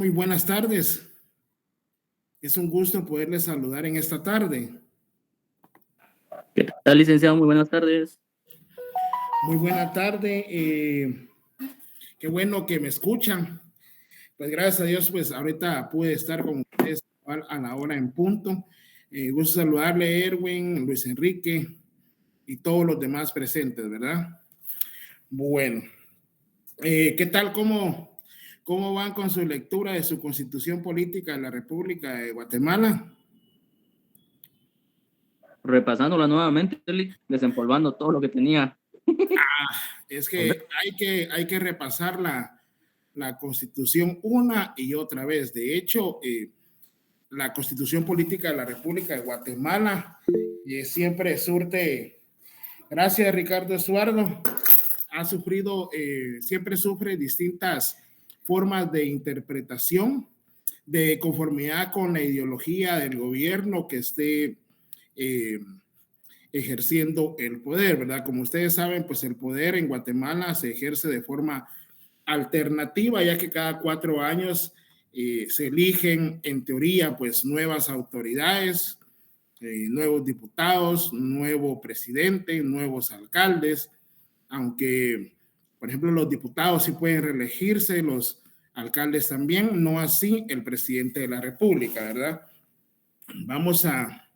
Muy buenas tardes. Es un gusto poderles saludar en esta tarde. ¿Qué tal, licenciado? Muy buenas tardes. Muy buena tarde. Qué bueno que me escuchan. Pues gracias a Dios, pues ahorita pude estar con ustedes a la hora en punto. Gusto saludarle, Erwin, Luis Enrique y todos los demás presentes, ¿verdad? Bueno, ¿qué tal? ¿Cómo van con su lectura de su Constitución Política de la República de Guatemala? Repasándola nuevamente, desempolvando todo lo que tenía. Es que hay que repasar la Constitución una y otra vez. De hecho, la Constitución Política de la República de Guatemala siempre surte, gracias Ricardo Estuardo, ha sufrido, siempre sufre distintas formas de interpretación de conformidad con la ideología del gobierno que esté ejerciendo el poder, ¿verdad? Como ustedes saben, pues el poder en Guatemala se ejerce de forma alternativa, ya que cada 4 años se eligen, en teoría, pues nuevas autoridades, nuevos diputados, nuevo presidente, nuevos alcaldes, aunque, por ejemplo, los diputados sí pueden reelegirse, los alcaldes también, no así el presidente de la República, ¿verdad? Vamos a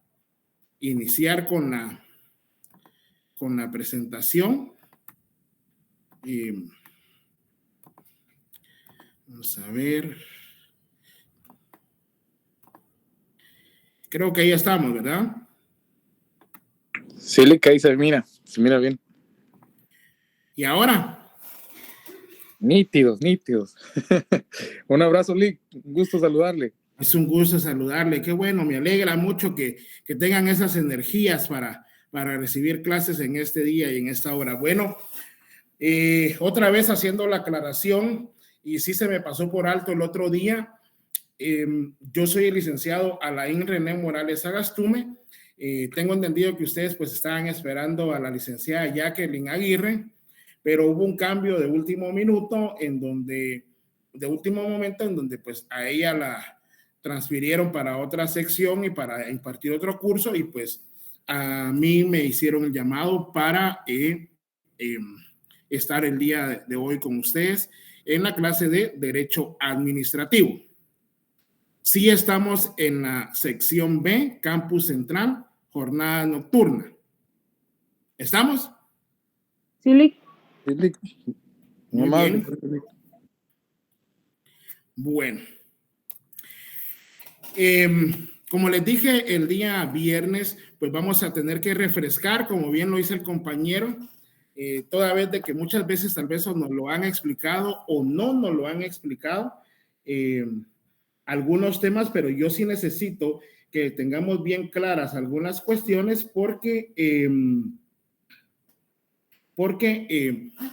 iniciar con la presentación. Vamos a ver. Creo que ahí estamos, ¿verdad? Sí, Lick, ahí se mira bien. ¿Y ahora? Nítidos. Un abrazo, Lick, un gusto saludarle. Es un gusto saludarle, qué bueno, me alegra mucho que tengan esas energías para recibir clases en este día y en esta hora. Bueno, otra vez haciendo la aclaración, y sí se me pasó por alto el otro día, yo soy el licenciado Alain René Morales Agastume. Tengo entendido que ustedes pues estaban esperando a la licenciada Jacqueline Aguirre, pero hubo un cambio de último momento en donde pues a ella la transfirieron para otra sección y para impartir otro curso, y pues a mí me hicieron el llamado para estar el día de hoy con ustedes en la clase de Derecho Administrativo. Sí estamos en la sección B, Campus Central, jornada nocturna. ¿Estamos? Sí, Lick. Muy bien. Bueno. Como les dije el día viernes, pues vamos a tener que refrescar, como bien lo dice el compañero, toda vez de que muchas veces tal vez nos lo han explicado o no nos lo han explicado, algunos temas, pero yo sí necesito que tengamos bien claras algunas cuestiones porque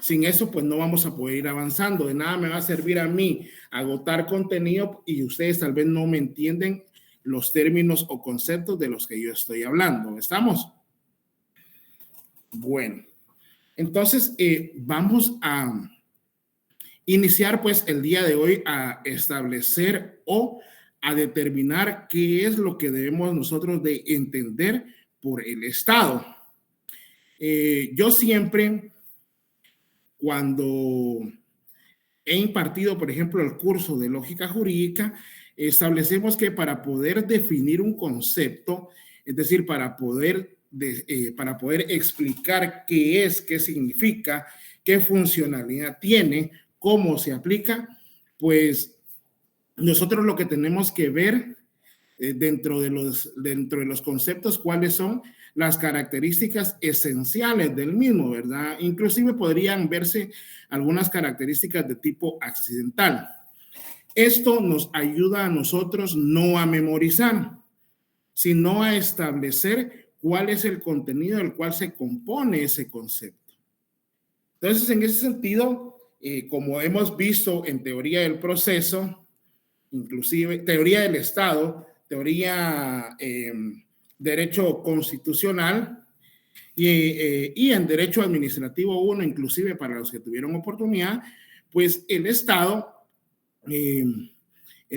sin eso pues no vamos a poder ir avanzando. De nada me va a servir a mí agotar contenido y ustedes tal vez no me entienden los términos o conceptos de los que yo estoy hablando. ¿Estamos? Bueno, entonces vamos a iniciar pues el día de hoy a establecer o a determinar qué es lo que debemos nosotros de entender por el Estado. Yo siempre, cuando he impartido, por ejemplo, el curso de lógica jurídica, establecemos que para poder definir un concepto, es decir, para poder explicar qué es, qué significa, qué funcionalidad tiene, cómo se aplica, pues nosotros lo que tenemos que ver dentro de los conceptos, cuáles son las características esenciales del mismo, ¿verdad? Inclusive podrían verse algunas características de tipo accidental. Esto nos ayuda a nosotros no a memorizar, sino a establecer cuál es el contenido del cual se compone ese concepto. Entonces, en ese sentido, como hemos visto en teoría del proceso, inclusive teoría del Estado, teoría derecho constitucional y en derecho administrativo 1, inclusive para los que tuvieron oportunidad, pues el Estado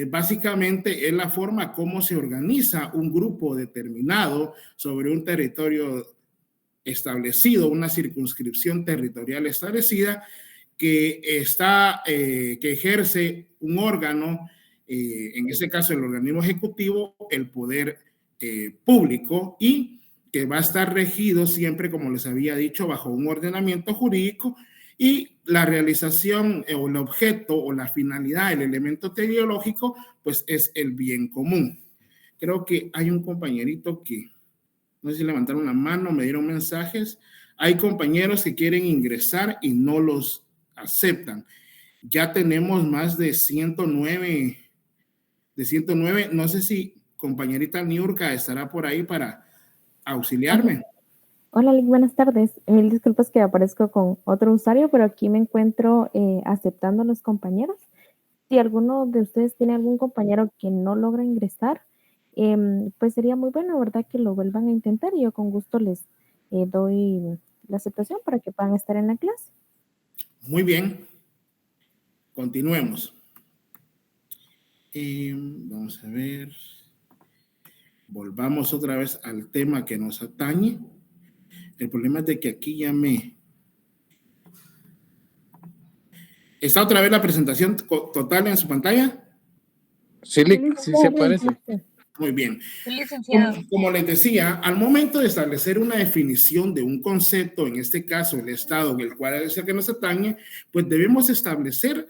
Básicamente es la forma como se organiza un grupo determinado sobre un territorio establecido, una circunscripción territorial establecida que que ejerce un órgano, en este caso el organismo ejecutivo, el poder público, y que va a estar regido siempre, como les había dicho, bajo un ordenamiento jurídico, y la realización o el objeto o la finalidad, el elemento teleológico, pues es el bien común. Creo que hay un compañerito que, no sé si levantaron la mano, me dieron mensajes. Hay compañeros que quieren ingresar y no los aceptan. Ya tenemos más de 109, no sé si compañerita Niurka estará por ahí para auxiliarme. Hola, Lick, buenas tardes. Mil disculpas que aparezco con otro usuario, pero aquí me encuentro aceptando a los compañeros. Si alguno de ustedes tiene algún compañero que no logra ingresar, pues sería muy bueno, ¿verdad? Que lo vuelvan a intentar y yo con gusto les doy la aceptación para que puedan estar en la clase. Muy bien. Continuemos. Vamos a ver. Volvamos otra vez al tema que nos atañe. El problema es de que aquí ya ¿Está otra vez la presentación total en su pantalla? Sí, Lick, sí se aparece. Muy bien. Licenciado. Como les decía, al momento de establecer una definición de un concepto, en este caso el estado en el cual es el que nos atañe, pues debemos establecer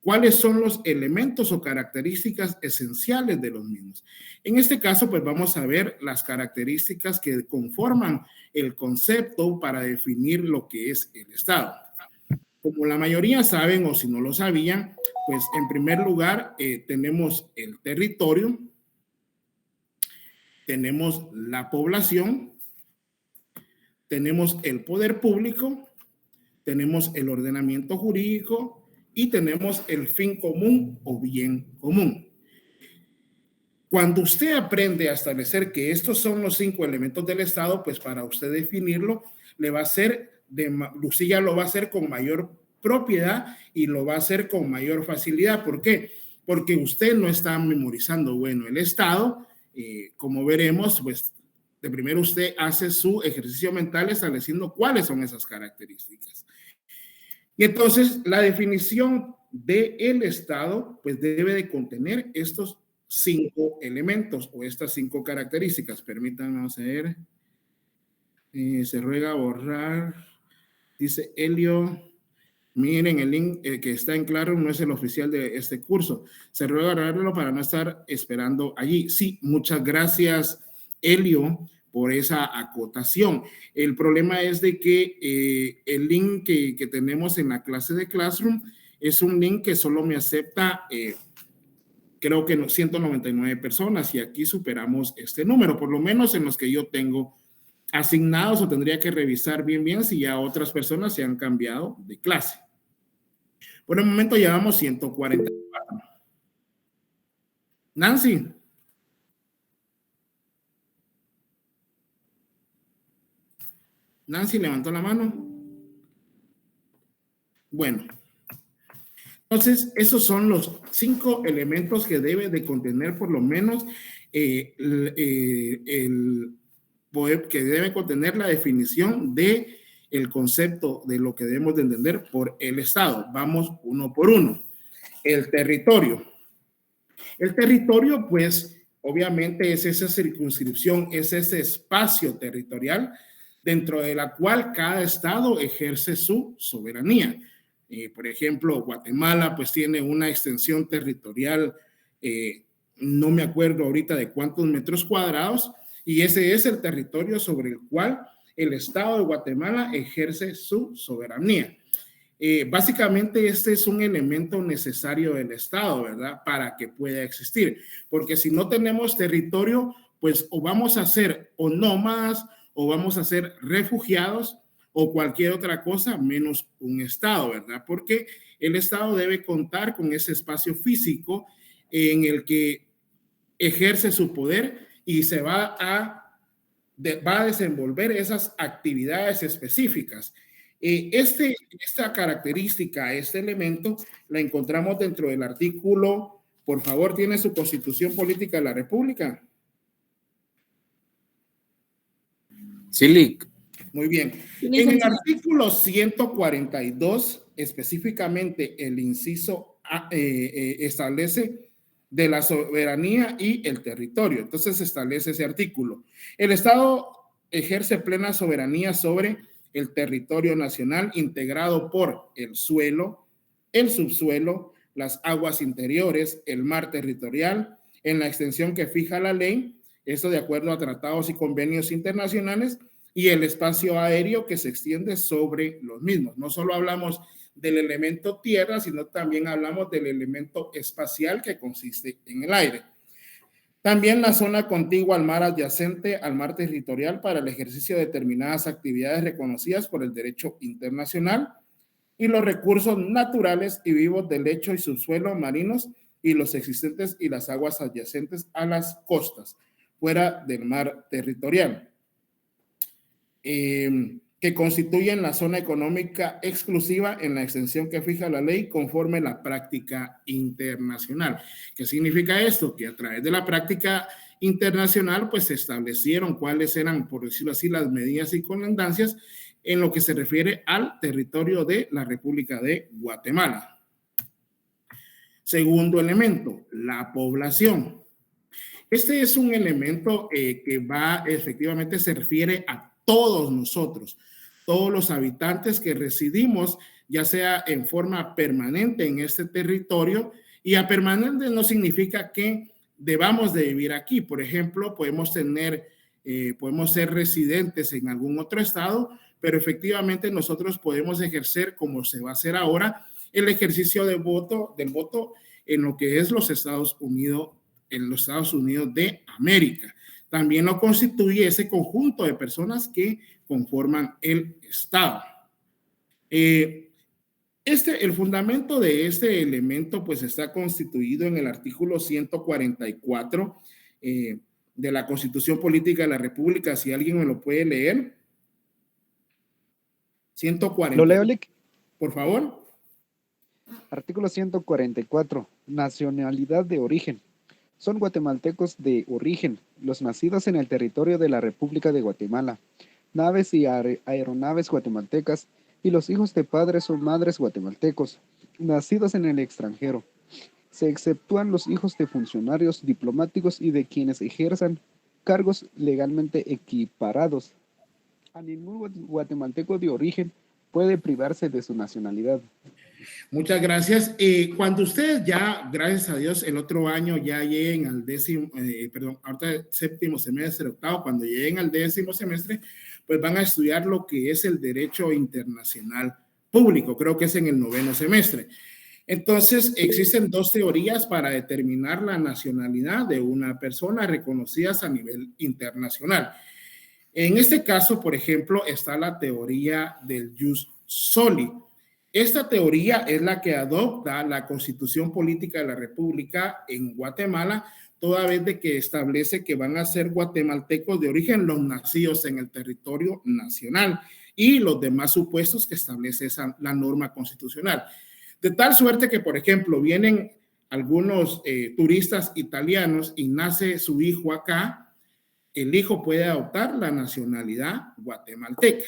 cuáles son los elementos o características esenciales de los mismos. En este caso, pues vamos a ver las características que conforman el concepto para definir lo que es el estado. Como la mayoría saben, o si no lo sabían, pues en primer lugar tenemos el territorio, tenemos la población, tenemos el poder público, tenemos el ordenamiento jurídico y tenemos el fin común o bien común. Cuando usted aprende a establecer que estos son los 5 elementos del Estado, pues para usted definirlo, le va a ser Lucía lo va a hacer con mayor propiedad y lo va a hacer con mayor facilidad. ¿Por qué? Porque usted no está memorizando, bueno, el Estado, como veremos, pues de primero usted hace su ejercicio mental estableciendo cuáles son esas características. Y entonces la definición del Estado, pues debe de contener estos 5 elementos o estas 5 características. Permítanme, vamos a ver. Se ruega borrar. Dice Elio, miren el link que está en Claro, no es el oficial de este curso. Se ruega borrarlo para no estar esperando allí. Sí, muchas gracias, Elio, por esa acotación. El problema es de que el link que tenemos en la clase de Classroom es un link que solo me acepta, creo que 199 personas, y aquí superamos este número, por lo menos en los que yo tengo asignados, o tendría que revisar bien si ya otras personas se han cambiado de clase. Por el momento llevamos 144. Nancy. Nancy levantó la mano. Bueno, entonces esos son los 5 elementos que debe de contener por lo menos el poder, que debe contener la definición de el concepto de lo que debemos de entender por el Estado. Vamos uno por uno. El territorio. El territorio, pues, obviamente es esa circunscripción, es ese espacio territorial dentro de la cual cada estado ejerce su soberanía. Por ejemplo, Guatemala, pues, tiene una extensión territorial, no me acuerdo ahorita de cuántos metros cuadrados, y ese es el territorio sobre el cual el Estado de Guatemala ejerce su soberanía. Básicamente este es un elemento necesario del Estado, ¿verdad? Para que pueda existir, porque si no tenemos territorio, pues o vamos a ser o nómadas, o vamos a ser refugiados, o cualquier otra cosa menos un Estado, ¿verdad? Porque el Estado debe contar con ese espacio físico en el que ejerce su poder y se va a desenvolver esas actividades específicas. Esta característica, este elemento, la encontramos dentro del artículo Por favor, ¿tiene su Constitución Política de la República? Sí, Muy bien. En el artículo 142, específicamente el inciso A, establece de la soberanía y el territorio. Entonces establece ese artículo. El Estado ejerce plena soberanía sobre el territorio nacional integrado por el suelo, el subsuelo, las aguas interiores, el mar territorial, en la extensión que fija la ley, eso de acuerdo a tratados y convenios internacionales, y el espacio aéreo que se extiende sobre los mismos. No solo hablamos del elemento tierra, sino también hablamos del elemento espacial que consiste en el aire. También la zona contigua al mar adyacente al mar territorial para el ejercicio de determinadas actividades reconocidas por el derecho internacional y los recursos naturales y vivos del lecho y subsuelo marinos y los existentes y las aguas adyacentes a las costas, fuera del mar territorial, que constituyen la zona económica exclusiva en la extensión que fija la ley conforme la práctica internacional. ¿Qué significa esto? Que a través de la práctica internacional pues se establecieron cuáles eran, por decirlo así, las medidas y comandancias en lo que se refiere al territorio de la República de Guatemala. Segundo elemento, la población. Este es un elemento que efectivamente se refiere a todos nosotros, todos los habitantes que residimos, ya sea en forma permanente en este territorio, y a permanente no significa que debamos de vivir aquí. Por ejemplo, podemos ser residentes en algún otro estado, pero efectivamente nosotros podemos ejercer, como se va a hacer ahora, el ejercicio del voto en lo que es los Estados Unidos, en los Estados Unidos de América. También lo constituye ese conjunto de personas que conforman el Estado. El fundamento de este elemento pues está constituido en el artículo 144 de la Constitución Política de la República. Si alguien me lo puede leer. 140. ¿Lo leo, Lick? Por favor. Artículo 144. Nacionalidad de origen. Son guatemaltecos de origen, los nacidos en el territorio de la República de Guatemala, naves y aeronaves guatemaltecas, y los hijos de padres o madres guatemaltecos, nacidos en el extranjero. Se exceptúan los hijos de funcionarios diplomáticos y de quienes ejerzan cargos legalmente equiparados. A ningún guatemalteco de origen puede privarse de su nacionalidad. Muchas gracias. Cuando ustedes ya, gracias a Dios, el otro año ya lleguen al séptimo semestre, octavo, cuando lleguen al 10º semestre, pues van a estudiar lo que es el derecho internacional público. Creo que es en el 9º semestre. Entonces, existen dos teorías para determinar la nacionalidad de una persona reconocidas a nivel internacional. En este caso, por ejemplo, está la teoría del jus soli. Esta teoría es la que adopta la Constitución Política de la República en Guatemala, toda vez de que establece que van a ser guatemaltecos de origen los nacidos en el territorio nacional y los demás supuestos que establece la norma constitucional. De tal suerte que, por ejemplo, vienen algunos turistas italianos y nace su hijo acá, el hijo puede adoptar la nacionalidad guatemalteca.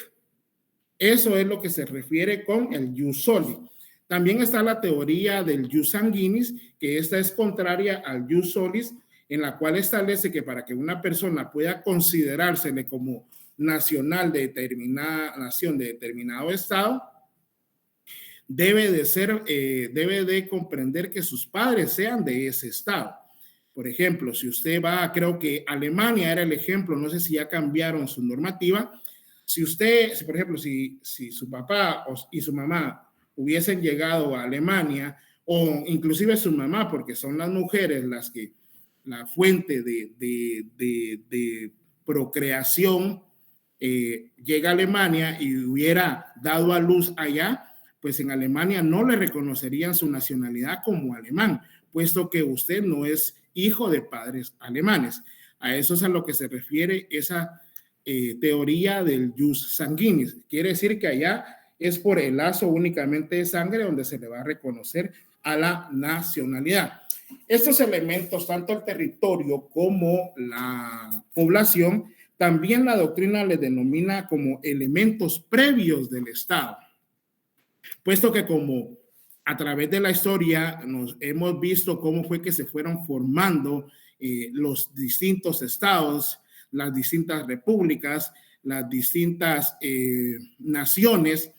Eso es lo que se refiere con el jus soli. También está la teoría del jus sanguinis, que esta es contraria al jus solis, en la cual establece que para que una persona pueda considerársele como nacional de determinada nación, de determinado estado, debe de comprender que sus padres sean de ese estado. Por ejemplo, si usted va, creo que Alemania era el ejemplo, no sé si ya cambiaron su normativa. Si por ejemplo, si su papá y su mamá hubiesen llegado a Alemania, o inclusive su mamá, porque son las mujeres las que la fuente de procreación llega a Alemania y hubiera dado a luz allá, pues en Alemania no le reconocerían su nacionalidad como alemán, puesto que usted no es hijo de padres alemanes. A eso es a lo que se refiere esa teoría del jus sanguinis. Quiere decir que allá es por el lazo únicamente de sangre donde se le va a reconocer a la nacionalidad. Estos elementos, tanto el territorio como la población, también la doctrina les denomina como elementos previos del Estado, puesto que como a través de la historia nos hemos visto cómo fue que se fueron formando los distintos estados, las distintas repúblicas, las distintas naciones,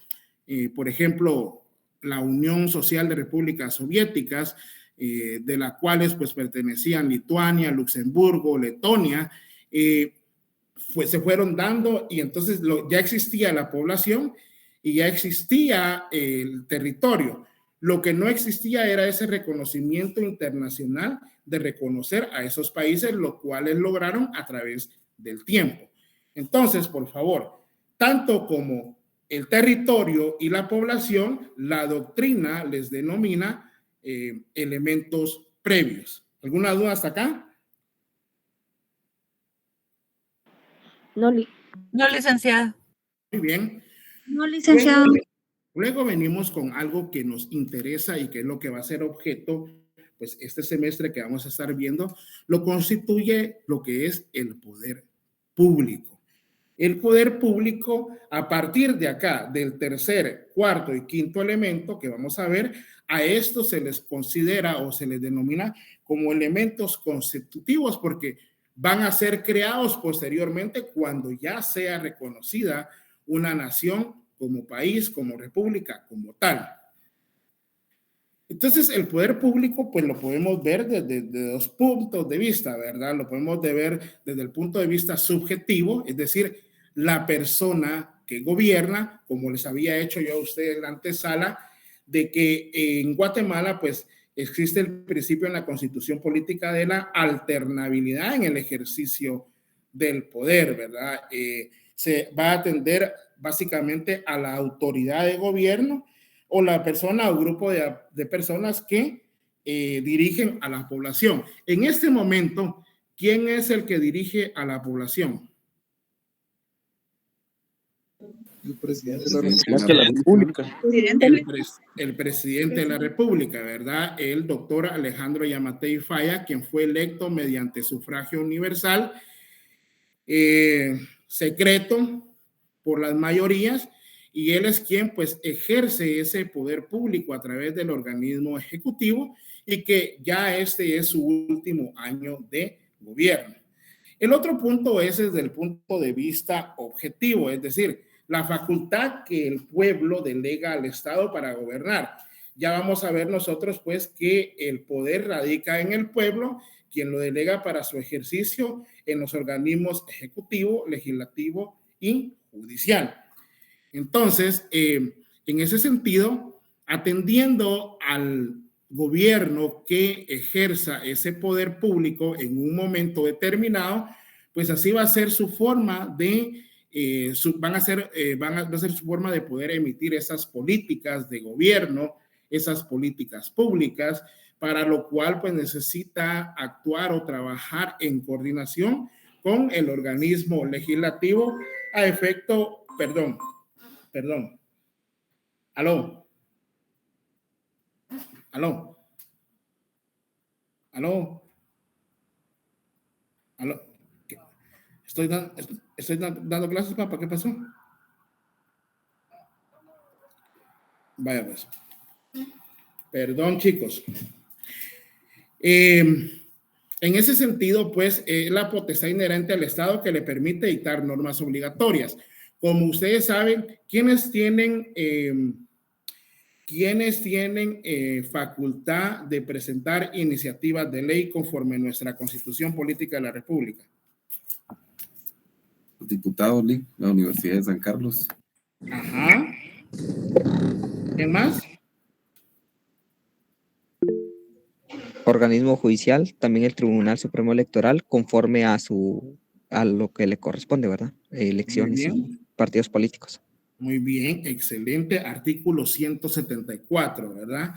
por ejemplo, la Unión Social de Repúblicas Soviéticas, de las cuales pues pertenecían Lituania, Luxemburgo, Letonia, se fueron dando, y entonces ya existía la población y ya existía el territorio. Lo que no existía era ese reconocimiento internacional de reconocer a esos países, lo cuales lograron a través del tiempo. Entonces, por favor, tanto como el territorio y la población, la doctrina les denomina elementos previos. ¿Alguna duda hasta acá? No, No, licenciado. Muy bien. No, licenciado. Luego venimos con algo que nos interesa y que es lo que va a ser objeto, pues este semestre que vamos a estar viendo, lo constituye lo que es el poder público. El poder público, a partir de acá, del tercer, cuarto y quinto elemento que vamos a ver, a esto se les considera o se les denomina como elementos constitutivos porque van a ser creados posteriormente cuando ya sea reconocida una nación como país, como república, como tal. Entonces, el poder público, pues lo podemos ver desde dos puntos de vista, ¿verdad? Lo podemos ver desde el punto de vista subjetivo, es decir, la persona que gobierna, como les había hecho yo a ustedes en la antesala, de que en Guatemala, pues, existe el principio en la Constitución Política de la alternabilidad en el ejercicio del poder, ¿verdad? Se va a atender básicamente a la autoridad de gobierno o la persona o grupo de personas que dirigen a la población. En este momento, ¿quién es el que dirige a la población? El presidente de la República. El presidente de la República, ¿verdad? El doctor Alejandro Yamatei Falla, quien fue electo mediante sufragio universal, secreto por las mayorías, y él es quien pues ejerce ese poder público a través del organismo ejecutivo y que ya este es su último año de gobierno. El otro punto es desde el punto de vista objetivo, es decir, la facultad que el pueblo delega al Estado para gobernar. Ya vamos a ver nosotros pues que el poder radica en el pueblo, quien lo delega para su ejercicio en los organismos ejecutivo, legislativo y judicial. Entonces, en ese sentido, atendiendo al gobierno que ejerza ese poder público en un momento determinado, pues así va a ser su forma de, va a ser su forma de poder emitir esas políticas de gobierno, esas políticas públicas, para lo cual pues necesita actuar o trabajar en coordinación con el organismo legislativo a efecto, perdón. Aló. Estoy dando clases, papá. ¿Qué pasó? Vaya pues. Perdón, chicos. En ese sentido, pues, la potestad inherente al Estado que le permite dictar normas obligatorias. Como ustedes saben, ¿quiénes tienen facultad de presentar iniciativas de ley conforme a nuestra Constitución Política de la República? Los diputados, la Universidad de San Carlos. Ajá. ¿Qué más? Organismo judicial, también el Tribunal Supremo Electoral, conforme a lo que le corresponde, ¿verdad? Elecciones y partidos políticos. Muy bien, excelente. Artículo 174, ¿verdad?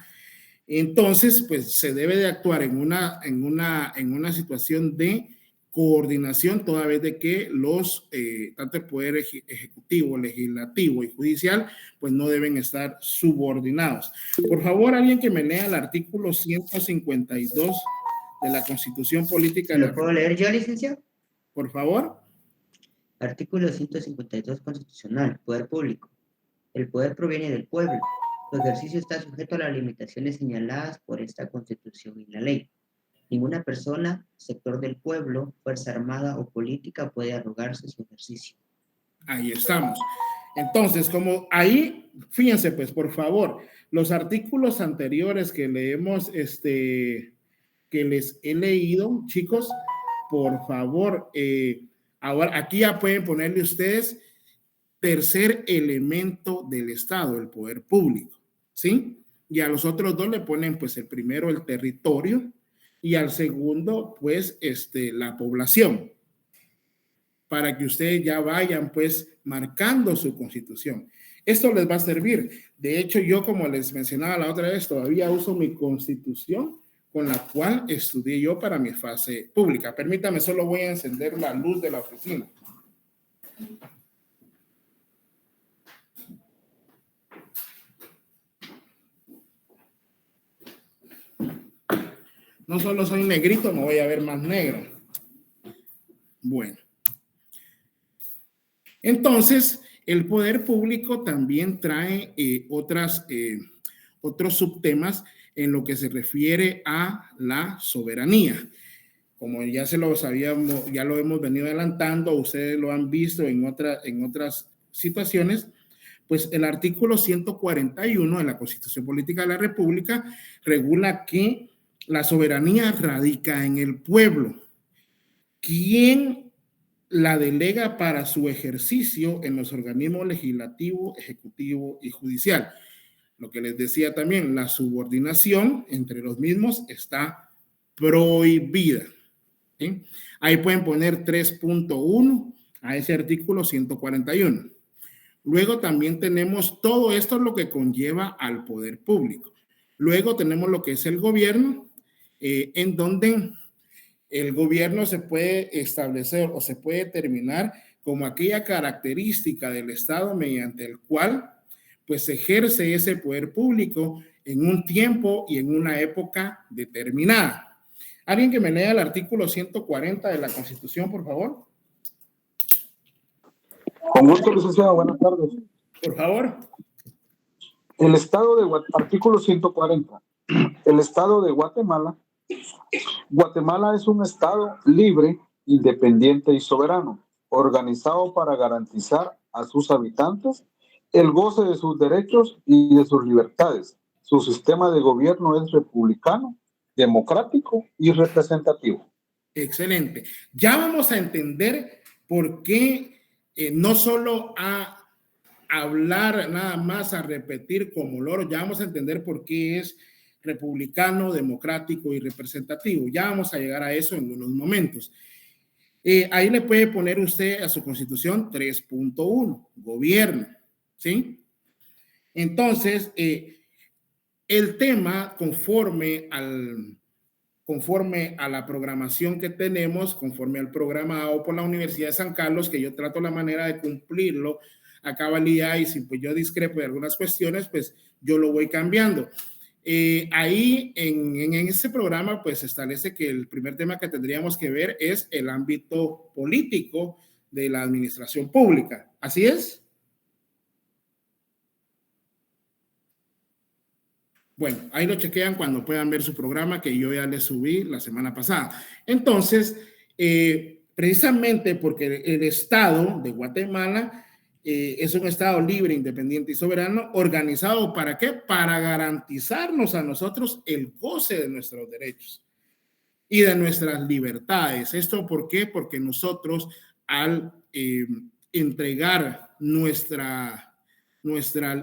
Entonces, pues se debe de actuar en una situación de coordinación, toda vez de que tanto el Poder Ejecutivo, Legislativo y Judicial, pues no deben estar subordinados. Por favor, alguien que me lea el artículo 152 de la Constitución Política. ¿Lo puedo leer yo, licenciado? Por favor. Artículo 152 constitucional, poder público. El poder proviene del pueblo. Su ejercicio está sujeto a las limitaciones señaladas por esta Constitución y la ley. Ninguna persona, sector del pueblo, fuerza armada o política puede arrogarse su ejercicio. Ahí estamos. Entonces, como ahí, fíjense pues, por favor, los artículos anteriores que leemos, que les he leído, chicos, por favor, ahora aquí ya pueden ponerle ustedes tercer elemento del Estado, el poder público, ¿sí? Y a los otros dos le ponen, pues, el primero, el territorio, y al segundo, pues, la población, para que ustedes ya vayan, pues, marcando su constitución. Esto les va a servir. De hecho, yo, como les mencionaba la otra vez, todavía uso mi constitución con la cual estudié yo para mi fase pública. Permítame, solo voy a encender la luz de la oficina. No solo soy negrito, me voy a ver más negro. Bueno. Entonces, el poder público también trae otros subtemas en lo que se refiere a la soberanía. Como ya ya lo hemos venido adelantando, ustedes lo han visto en otras situaciones, pues el artículo 141 de la Constitución Política de la República regula que la soberanía radica en el pueblo. ¿Quién la delega para su ejercicio en los organismos legislativo, ejecutivo y judicial? Lo que les decía también, la subordinación entre los mismos está prohibida. ¿Sí? Ahí pueden poner 3.1 a ese artículo 141. Luego también tenemos todo esto, lo que conlleva al poder público. Luego tenemos lo que es el gobierno, en donde el gobierno se puede establecer o se puede determinar como aquella característica del Estado mediante el cual pues se ejerce ese poder público en un tiempo y en una época determinada. ¿Alguien que me lea el artículo 140 de la Constitución, por favor? Con gusto, licenciado. Buenas tardes. Por favor. El Estado de artículo 140. El Estado de Guatemala. Guatemala es un Estado libre, independiente y soberano, organizado para garantizar a sus habitantes el goce de sus derechos y de sus libertades. Su sistema de gobierno es republicano, democrático y representativo. Excelente. Ya vamos a entender por qué no solo a hablar nada más, a repetir como loro, ya vamos a entender por qué es republicano, democrático y representativo. Ya vamos a llegar a eso en unos momentos. Ahí le puede poner usted a su constitución 3.1, gobierno, ¿sí? Entonces, el tema conforme a la programación que tenemos, conforme al programado por la Universidad de San Carlos, que yo trato la manera de cumplirlo a cabalidad, y si pues yo discrepo de algunas cuestiones, pues yo lo voy cambiando. Ahí en ese programa pues establece que el primer tema que tendríamos que ver es el ámbito político de la administración pública. ¿Así es? Bueno, ahí lo chequean cuando puedan ver su programa que yo ya les subí la semana pasada. Entonces, precisamente porque el Estado de Guatemala es un Estado libre, independiente y soberano, organizado ¿para qué? Para garantizarnos a nosotros el goce de nuestros derechos y de nuestras libertades. ¿Esto por qué? Porque nosotros al entregar nuestra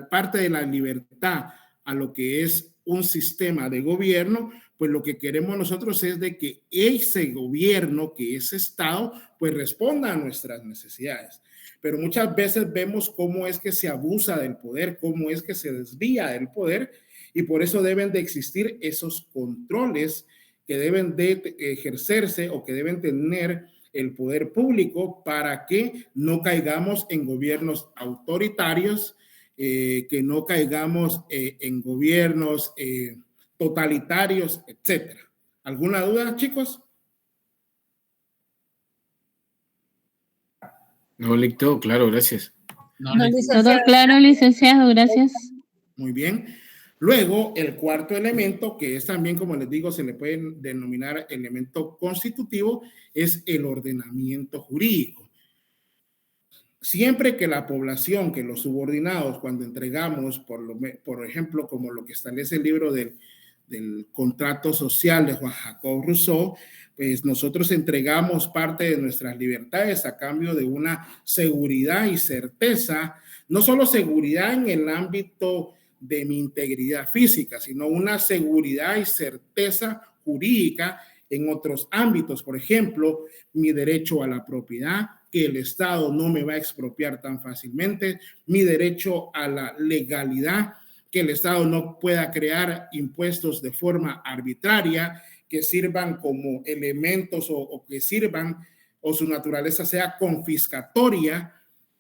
parte de la libertad a lo que es un sistema de gobierno, pues lo que queremos nosotros es de que ese gobierno, que ese Estado, pues responda a nuestras necesidades. Pero muchas veces vemos cómo es que se abusa del poder, cómo es que se desvía del poder, y por eso deben de existir esos controles que deben de ejercerse o que deben tener el poder público para que no caigamos en gobiernos autoritarios, que no caigamos en gobiernos totalitarios, etcétera. ¿Alguna duda, chicos? No, Lic, todo claro, gracias. Todo claro, licenciado, gracias. Muy bien. Luego, el cuarto elemento, que es también, como les digo, se le puede denominar elemento constitutivo, es el ordenamiento jurídico. Siempre que la población, que los subordinados, cuando entregamos, por ejemplo, como lo que establece el libro del contrato social de Juan Jacob Rousseau, pues nosotros entregamos parte de nuestras libertades a cambio de una seguridad y certeza, no solo seguridad en el ámbito de mi integridad física, sino una seguridad y certeza jurídica en otros ámbitos. Por ejemplo, mi derecho a la propiedad, que el Estado no me va a expropiar tan fácilmente, mi derecho a la legalidad, que el Estado no pueda crear impuestos de forma arbitraria, que sirvan como elementos o que sirvan o su naturaleza sea confiscatoria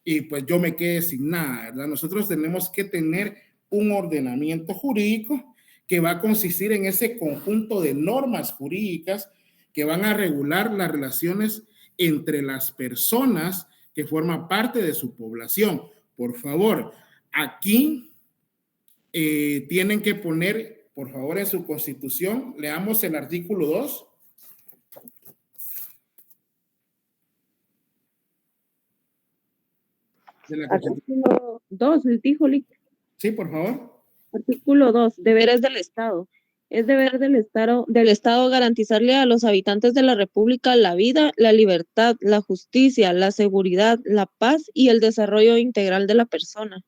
y pues yo me quede sin nada, ¿verdad? Nosotros tenemos que tener un ordenamiento jurídico que va a consistir en ese conjunto de normas jurídicas que van a regular las relaciones entre las personas que forman parte de su población. Por favor, aquí tienen que poner, por favor, en su Constitución, leamos el artículo 2. Artículo 2, dijo Lic. Sí, por favor. Artículo 2, deberes del Estado. Es deber del Estado garantizarle a los habitantes de la República la vida, la libertad, la justicia, la seguridad, la paz y el desarrollo integral de la persona.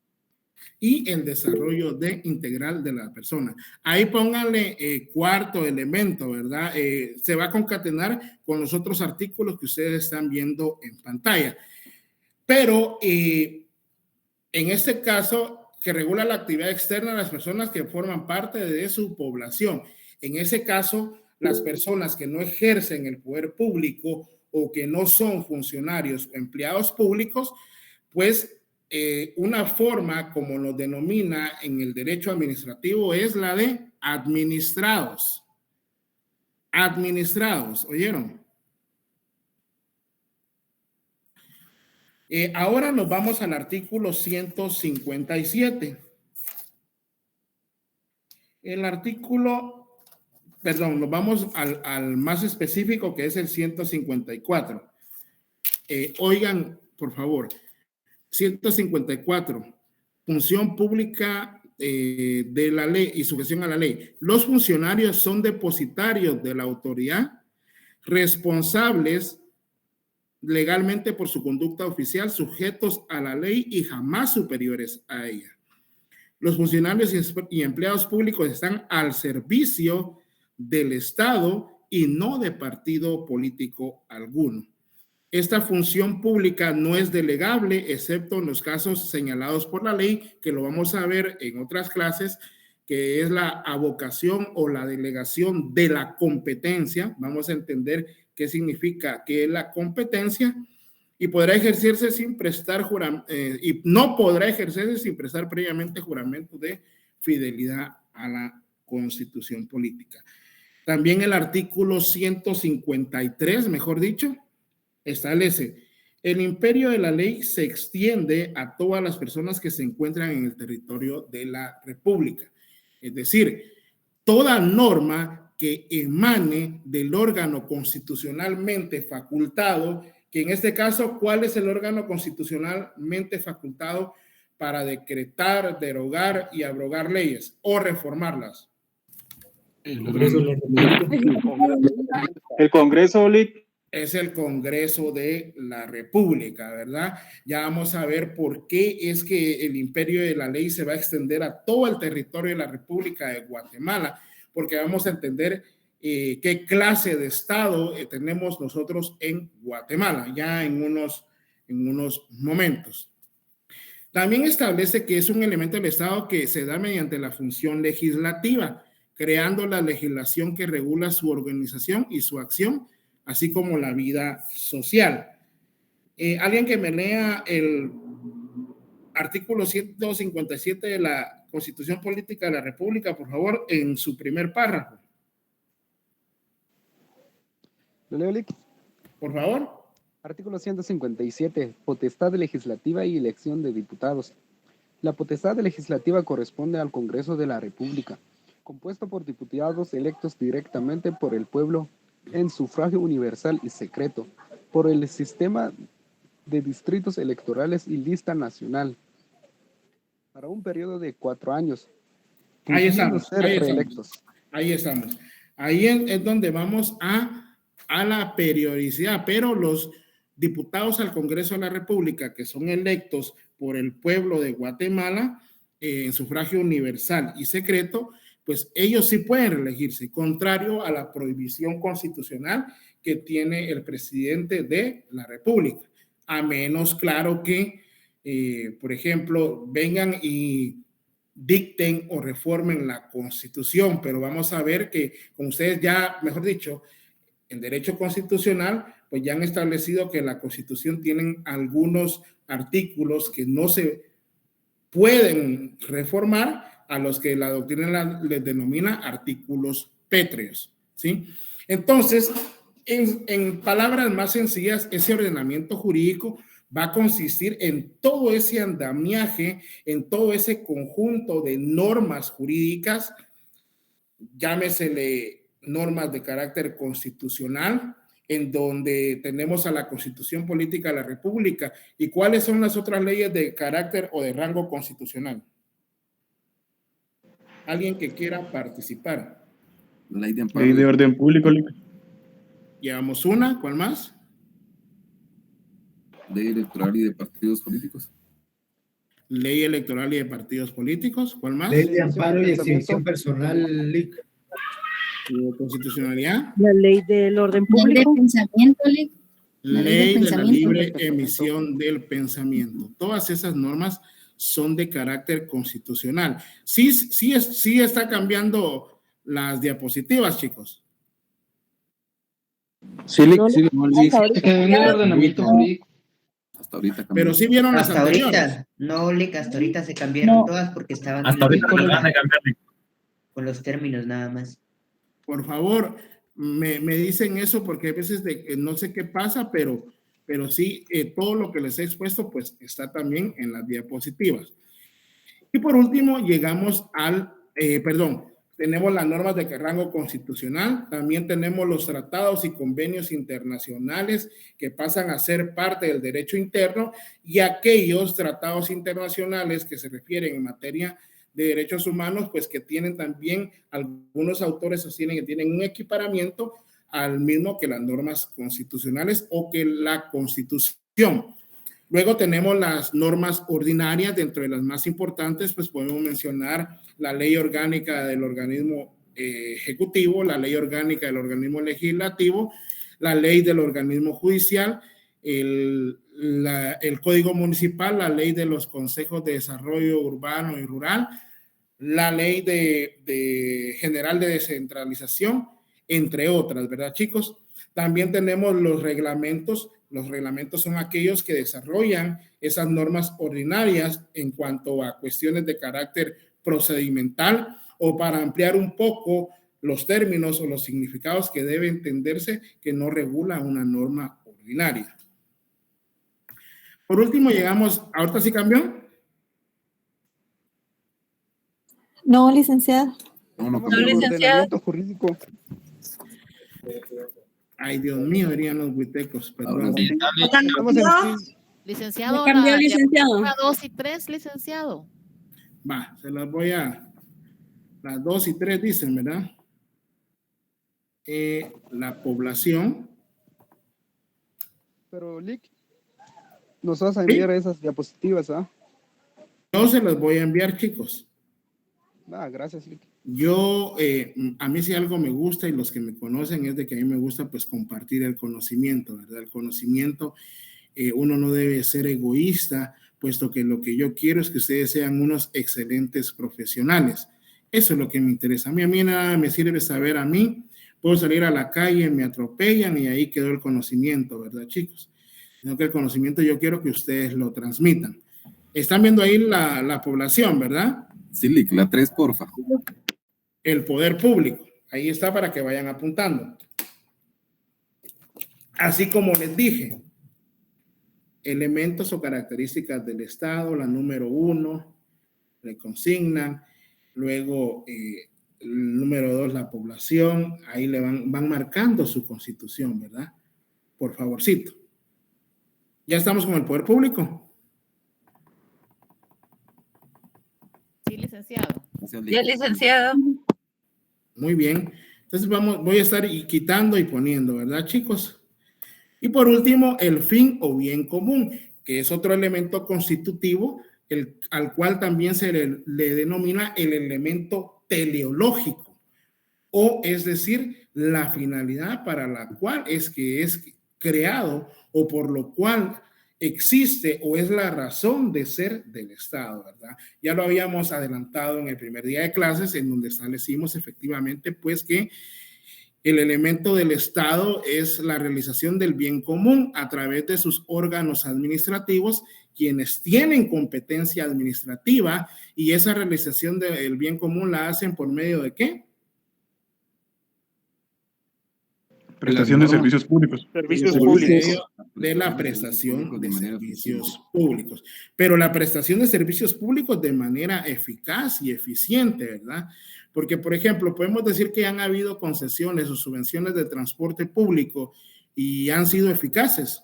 Y el desarrollo integral de la persona. Ahí pónganle cuarto elemento, ¿verdad? Se va a concatenar con los otros artículos que ustedes están viendo en pantalla. Pero en este caso, que regula la actividad externa de las personas que forman parte de su población. En ese caso, las personas que no ejercen el poder público o que no son funcionarios o empleados públicos, pues una forma, como lo denomina en el derecho administrativo, es la de administrados. Administrados, ¿oyeron? Ahora nos vamos al artículo 157. El artículo, perdón, nos vamos al más específico, que es el 154. Oigan, por favor, 154, función pública de la ley y sujeción a la ley. Los funcionarios son depositarios de la autoridad, responsables legalmente por su conducta oficial, sujetos a la ley y jamás superiores a ella. Los funcionarios y empleados públicos están al servicio del Estado y no de partido político alguno. Esta función pública no es delegable, excepto en los casos señalados por la ley, que lo vamos a ver en otras clases, que es la avocación o la delegación de la competencia. Vamos a entender qué significa que es la competencia, y podrá ejercerse sin prestar juramento, y no podrá ejercerse sin prestar previamente juramento de fidelidad a la Constitución política. También el artículo 153, mejor dicho, establece: el imperio de la ley se extiende a todas las personas que se encuentran en el territorio de la República. Es decir, toda norma que emane del órgano constitucionalmente facultado, que en este caso, ¿cuál es el órgano constitucionalmente facultado para decretar, derogar y abrogar leyes o reformarlas? El Congreso, Lic. Es el Congreso de la República, ¿verdad? Ya vamos a ver por qué es que el imperio de la ley se va a extender a todo el territorio de la República de Guatemala, porque vamos a entender qué clase de Estado tenemos nosotros en Guatemala, ya en unos momentos. También establece que es un elemento del Estado que se da mediante la función legislativa, creando la legislación que regula su organización y su acción, así como la vida social. Alguien que me lea el artículo 157 de la Constitución Política de la República, por favor, en su primer párrafo. ¿Lo leo, Lick? Por favor. Artículo 157. Potestad legislativa y elección de diputados. La potestad legislativa corresponde al Congreso de la República, compuesto por diputados electos directamente por el pueblo en sufragio universal y secreto, por el sistema de distritos electorales y lista nacional, para un periodo de 4 años. Ahí estamos, ser reelectos. Ahí estamos. Ahí es donde vamos a la periodicidad, pero los diputados al Congreso de la República que son electos por el pueblo de Guatemala en sufragio universal y secreto, pues ellos sí pueden reelegirse, contrario a la prohibición constitucional que tiene el presidente de la República, a menos, claro, que, por ejemplo, vengan y dicten o reformen la Constitución, pero vamos a ver que, como ustedes ya, mejor dicho, en derecho constitucional, pues ya han establecido que la Constitución tiene algunos artículos que no se pueden reformar, a los que la doctrina les denomina artículos pétreos, ¿sí? Entonces, en palabras más sencillas, ese ordenamiento jurídico va a consistir en todo ese andamiaje, en todo ese conjunto de normas jurídicas, llámesele normas de carácter constitucional, en donde tenemos a la Constitución Política de la República. ¿Y cuáles son las otras leyes de carácter o de rango constitucional? Alguien que quiera participar. Ley de amparo. Ley de orden público. Llevamos una, ¿cuál más? Ley electoral y de partidos políticos. Ley electoral y de partidos políticos, ¿cuál más? Ley de amparo y exhibición personal, Lick. Constitucionalidad. La ley del orden público. Ley de pensamiento, Lick. Ley de la libre emisión del pensamiento. Todas esas normas son de carácter constitucional. Sí está cambiando las diapositivas, chicos. Sí, Lick, No, sí, no, Lick. hasta ahorita. Es que viene el ordenamiento jurídico. Hasta ahorita cambió. Pero sí vieron las Hasta anteriores. ahorita, no, Lick, hasta ahorita se cambiaron No. todas porque estaban Hasta ahorita con no van a cambiar, Lick. los términos nada más. Por favor, me dicen eso porque a veces no sé qué pasa, pero sí, todo lo que les he expuesto pues está también en las diapositivas. Y por último llegamos tenemos las normas de rango constitucional, también tenemos los tratados y convenios internacionales que pasan a ser parte del derecho interno y aquellos tratados internacionales que se refieren en materia de derechos humanos, pues que tienen también, algunos autores sostienen que tienen un equiparamiento al mismo que las normas constitucionales o que la Constitución. Luego tenemos las normas ordinarias, dentro de las más importantes, pues podemos mencionar la ley orgánica del organismo ejecutivo, la ley orgánica del organismo legislativo, la ley del organismo judicial, el código municipal, la ley de los consejos de desarrollo urbano y rural, la ley general de descentralización, entre otras, ¿verdad, chicos? También tenemos los reglamentos. Los reglamentos son aquellos que desarrollan esas normas ordinarias en cuanto a cuestiones de carácter procedimental o para ampliar un poco los términos o los significados que debe entenderse que no regula una norma ordinaria. Por último, llegamos, ¿ahorita sí cambió? No, licenciado. No, licenciado. Jurídico. Ay, Dios mío, dirían los huitecos, perdón. Licenciado, ¿Me cambió, licenciado? 1, 2 y 3, licenciado. Va, se las voy a... Las 2 y 3 dicen, ¿verdad? La población. Pero, Lick, nos vas a enviar esas diapositivas, ¿ah? Yo se las voy a enviar, chicos. Gracias, Lick. Yo, a mí si algo me gusta y los que me conocen es de que a mí me gusta pues compartir el conocimiento, ¿verdad? El conocimiento, uno no debe ser egoísta, puesto que lo que yo quiero es que ustedes sean unos excelentes profesionales. Eso es lo que me interesa. A mí nada me sirve saber a mí puedo salir a la calle, me atropellan y ahí quedó el conocimiento, ¿verdad, chicos? Sino que el conocimiento yo quiero que ustedes lo transmitan. Están viendo ahí la población, ¿verdad? Sí, Lick, la 3, porfa. El poder público. Ahí está para que vayan apuntando. Así como les dije, elementos o características del Estado, la número 1, le consignan, luego el número 2, la población, ahí le van marcando su constitución, ¿verdad? Por favorcito. ¿Ya estamos con el poder público? Sí, licenciado. Ya, licenciado. Muy bien. Entonces voy a estar quitando y poniendo, ¿verdad, chicos? Y por último, el fin o bien común, que es otro elemento constitutivo, al cual también se le denomina el elemento teleológico, o es decir, la finalidad para la cual es creado o por lo cual existe o es la razón de ser del Estado, ¿verdad? Ya lo habíamos adelantado en el primer día de clases, en donde establecimos efectivamente pues que el elemento del Estado es la realización del bien común a través de sus órganos administrativos, quienes tienen competencia administrativa, y esa realización del bien común la hacen por medio de ¿qué? Prestación de servicios públicos. Servicios públicos. De la prestación de servicios públicos. Pero la prestación de servicios públicos de manera eficaz y eficiente, ¿verdad? Porque, por ejemplo, podemos decir que han habido concesiones o subvenciones de transporte público y han sido eficaces.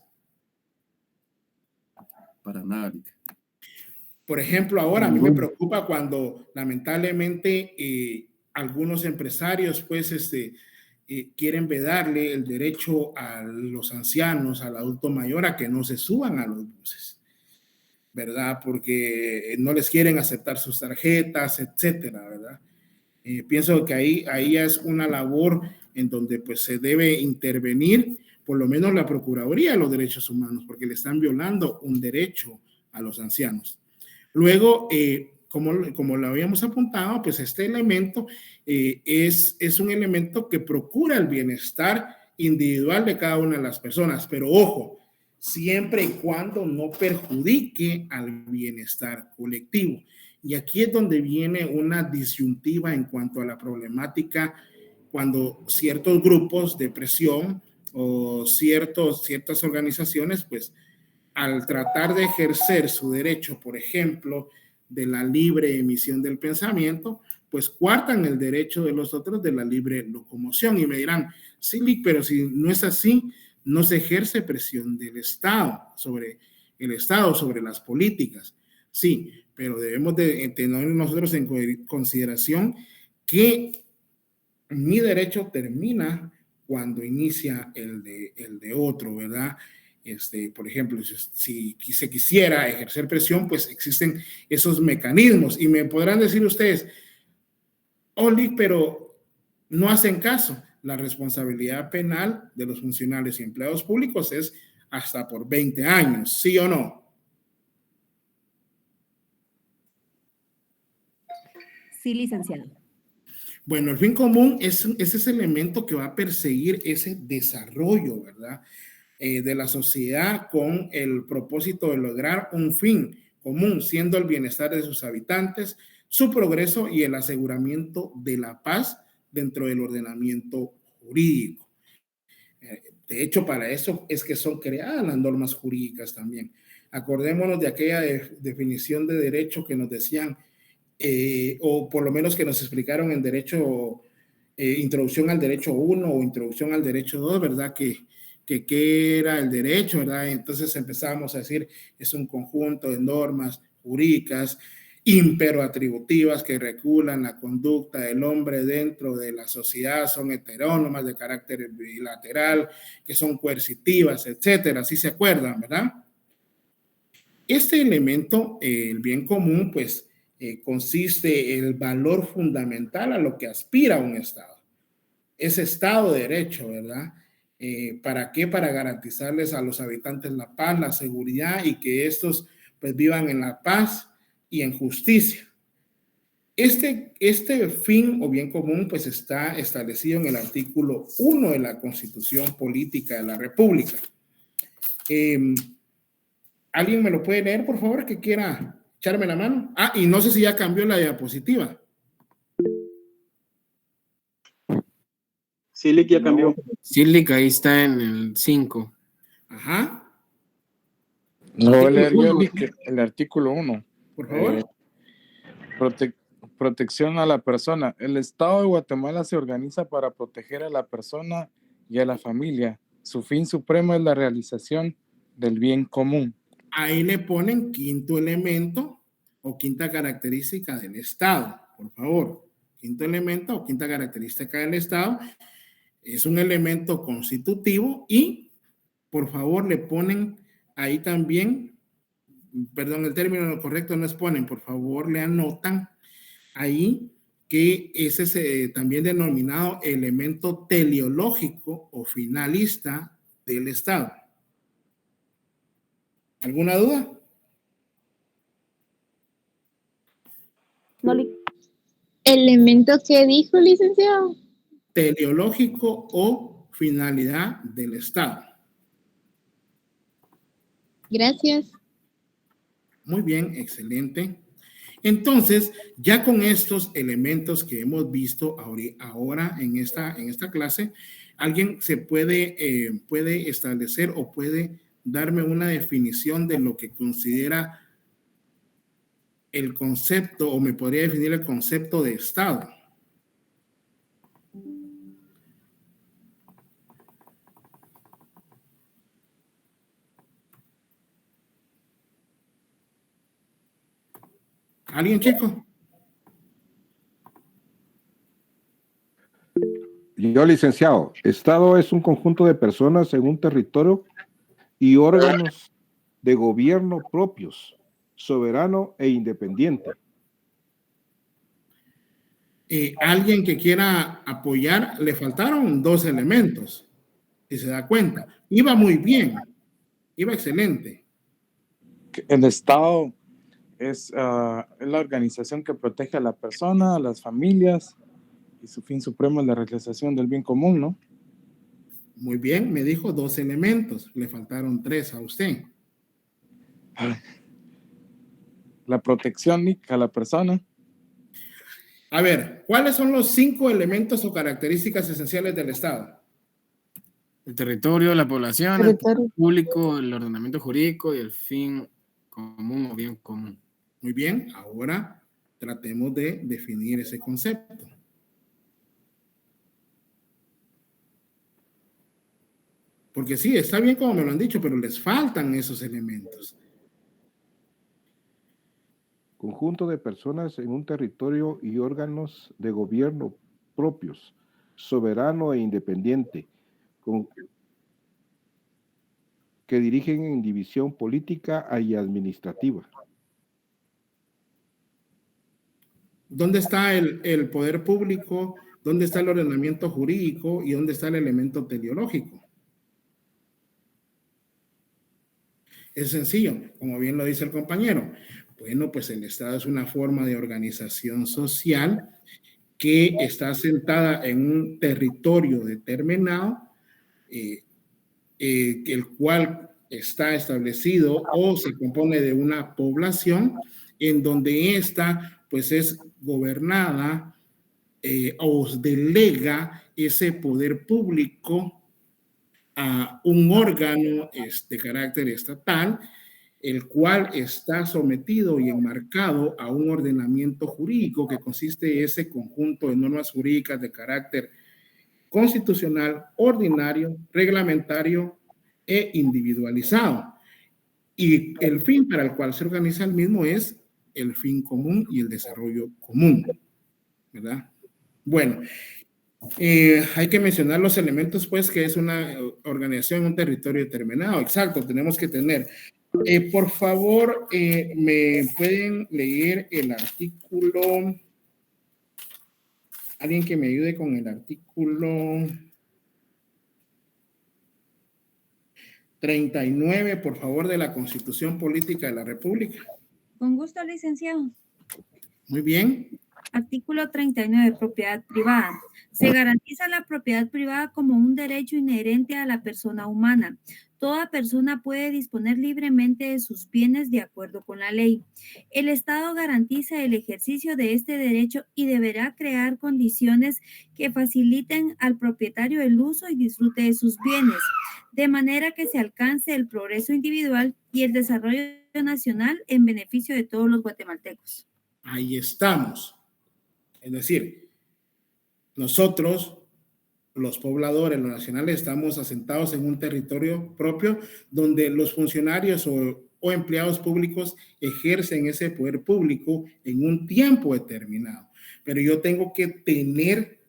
Para nada. Por ejemplo, ahora a mí me preocupa cuando lamentablemente algunos empresarios pues quieren vedarle el derecho a los ancianos, al adulto mayor, a que no se suban a los buses, ¿verdad? Porque no les quieren aceptar sus tarjetas, etcétera, ¿verdad? Pienso que ahí es una labor en donde pues se debe intervenir, por lo menos la Procuraduría de los Derechos Humanos, porque le están violando un derecho a los ancianos. Luego, como lo habíamos apuntado, pues este elemento es un elemento que procura el bienestar individual de cada una de las personas, pero ojo, siempre y cuando no perjudique al bienestar colectivo. Y aquí es donde viene una disyuntiva en cuanto a la problemática cuando ciertos grupos de presión o ciertas organizaciones, pues al tratar de ejercer su derecho, por ejemplo, de la libre emisión del pensamiento, pues coartan el derecho de los otros de la libre locomoción. Y me dirán, sí, pero si no es así, no se ejerce presión del Estado sobre el Estado, sobre las políticas. Sí, pero debemos de tener nosotros en consideración que mi derecho termina cuando inicia el de otro, ¿verdad? Por ejemplo, si se quisiera ejercer presión, pues existen esos mecanismos. Y me podrán decir ustedes, Oli, pero no hacen caso. La responsabilidad penal de los funcionarios y empleados públicos es hasta por 20 años, ¿sí o no? Sí, licenciado. Bueno, el fin común es ese elemento que va a perseguir ese desarrollo, ¿verdad? De la sociedad con el propósito de lograr un fin común, siendo el bienestar de sus habitantes, su progreso y el aseguramiento de la paz dentro del ordenamiento jurídico. De hecho, para eso es que son creadas las normas jurídicas también. Acordémonos de aquella definición de derecho que nos decían, o por lo menos que nos explicaron en derecho, introducción al derecho 1 o introducción al derecho 2, ¿verdad? Que era el derecho, ¿verdad? Entonces empezamos a decir, es un conjunto de normas jurídicas imperatributivas que regulan la conducta del hombre dentro de la sociedad, son heterónomas de carácter bilateral, que son coercitivas, etcétera. ¿Sí se acuerdan, verdad? Este elemento, el bien común, pues consiste en el valor fundamental a lo que aspira un Estado. Ese Estado de Derecho, ¿verdad? ¿Para qué? Para garantizarles a los habitantes la paz, la seguridad y que estos pues vivan en la paz y en justicia. Este fin o bien común pues está establecido en el artículo 1 de la Constitución Política de la República. ¿Alguien me lo puede leer, por favor, que quiera echarme la mano? Ah, y no sé si ya cambió la diapositiva. Sí, Lick, ya cambió. Sí, Lick, ahí está en el 5. Ajá. No voy a leer yo el artículo 1. Por favor. Protección a la persona. El Estado de Guatemala se organiza para proteger a la persona y a la familia. Su fin supremo es la realización del bien común. Ahí le ponen quinto elemento o quinta característica del Estado, por favor. Quinto elemento o quinta característica del Estado es un elemento constitutivo y, por favor, le ponen ahí también, perdón, el término correcto no es ponen, por favor, le anotan ahí que ese es también denominado elemento teleológico o finalista del Estado. ¿Alguna duda? ¿Elemento que dijo, licenciado? Teleológico o finalidad del Estado. Gracias. Muy bien, excelente. Entonces, ya con estos elementos que hemos visto ahora en esta clase, alguien se puede establecer o puede darme una definición de lo que considera el concepto, o me podría definir el concepto de Estado. ¿Alguien, chico? Yo, licenciado, Estado es un conjunto de personas en un territorio y órganos de gobierno propios, soberano e independiente. Alguien que quiera apoyar, le faltaron dos elementos, si se da cuenta. Iba muy bien, iba excelente. El Estado es la organización que protege a la persona, a las familias, y su fin supremo es la realización del bien común, ¿no? Muy bien, me dijo dos elementos, le faltaron tres a usted. La protección a la persona. A ver, ¿cuáles son los 5 elementos o características esenciales del Estado? El territorio, la población, el poder público, el ordenamiento jurídico y el fin común o bien común. Muy bien, ahora tratemos de definir ese concepto. Porque sí, está bien como me lo han dicho, pero les faltan esos elementos. Conjunto de personas en un territorio y órganos de gobierno propios, soberano e independiente, que dirigen en división política y administrativa. ¿Dónde está el poder público? ¿Dónde está el ordenamiento jurídico? ¿Y dónde está el elemento teleológico? Es sencillo, como bien lo dice el compañero. Bueno, pues el Estado es una forma de organización social que está asentada en un territorio determinado, el cual está establecido o se compone de una población en donde ésta pues es gobernada o delega ese poder público a un órgano de carácter estatal, el cual está sometido y enmarcado a un ordenamiento jurídico que consiste en ese conjunto de normas jurídicas de carácter constitucional, ordinario, reglamentario e individualizado. Y el fin para el cual se organiza el mismo es el fin común y el desarrollo común, ¿verdad? Bueno, hay que mencionar los elementos, pues, que es una organización en un territorio determinado. Exacto, tenemos que tener. Por favor, ¿me pueden leer el artículo? Alguien que me ayude con el artículo 39, por favor, de la Constitución Política de la República. Con gusto, licenciado. Muy bien. Artículo 39, propiedad privada. Se garantiza la propiedad privada como un derecho inherente a la persona humana. Toda persona puede disponer libremente de sus bienes de acuerdo con la ley. El Estado garantiza el ejercicio de este derecho y deberá crear condiciones que faciliten al propietario el uso y disfrute de sus bienes, de manera que se alcance el progreso individual y el desarrollo nacional en beneficio de todos los guatemaltecos. Ahí estamos. Es decir, nosotros, los pobladores, los nacionales, estamos asentados en un territorio propio donde los funcionarios o empleados públicos ejercen ese poder público en un tiempo determinado. Pero yo tengo que tener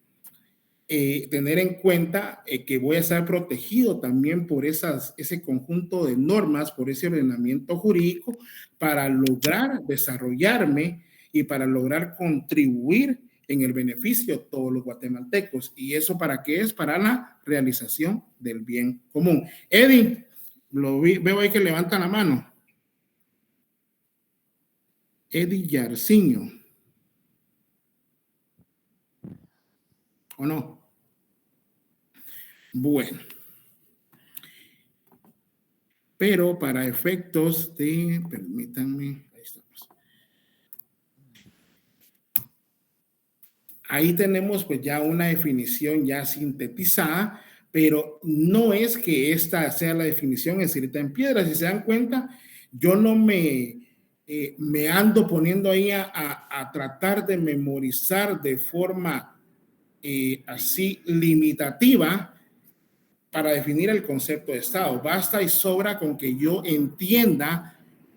en cuenta que voy a estar protegido también por ese conjunto de normas, por ese ordenamiento jurídico, para lograr desarrollarme y para lograr contribuir en el beneficio de todos los guatemaltecos. ¿Y eso para qué es? Para la realización del bien común. Eddie, veo ahí que levanta la mano. Eddie Yarciño. ¿O no? Bueno. Pero para efectos de, permítanme, ahí estamos. Ahí tenemos pues ya una definición ya sintetizada, pero no es que esta sea la definición escrita en piedra. Si se dan cuenta, yo no me ando poniendo ahí a tratar de memorizar de forma así limitativa para definir el concepto de Estado. Basta y sobra con que yo entienda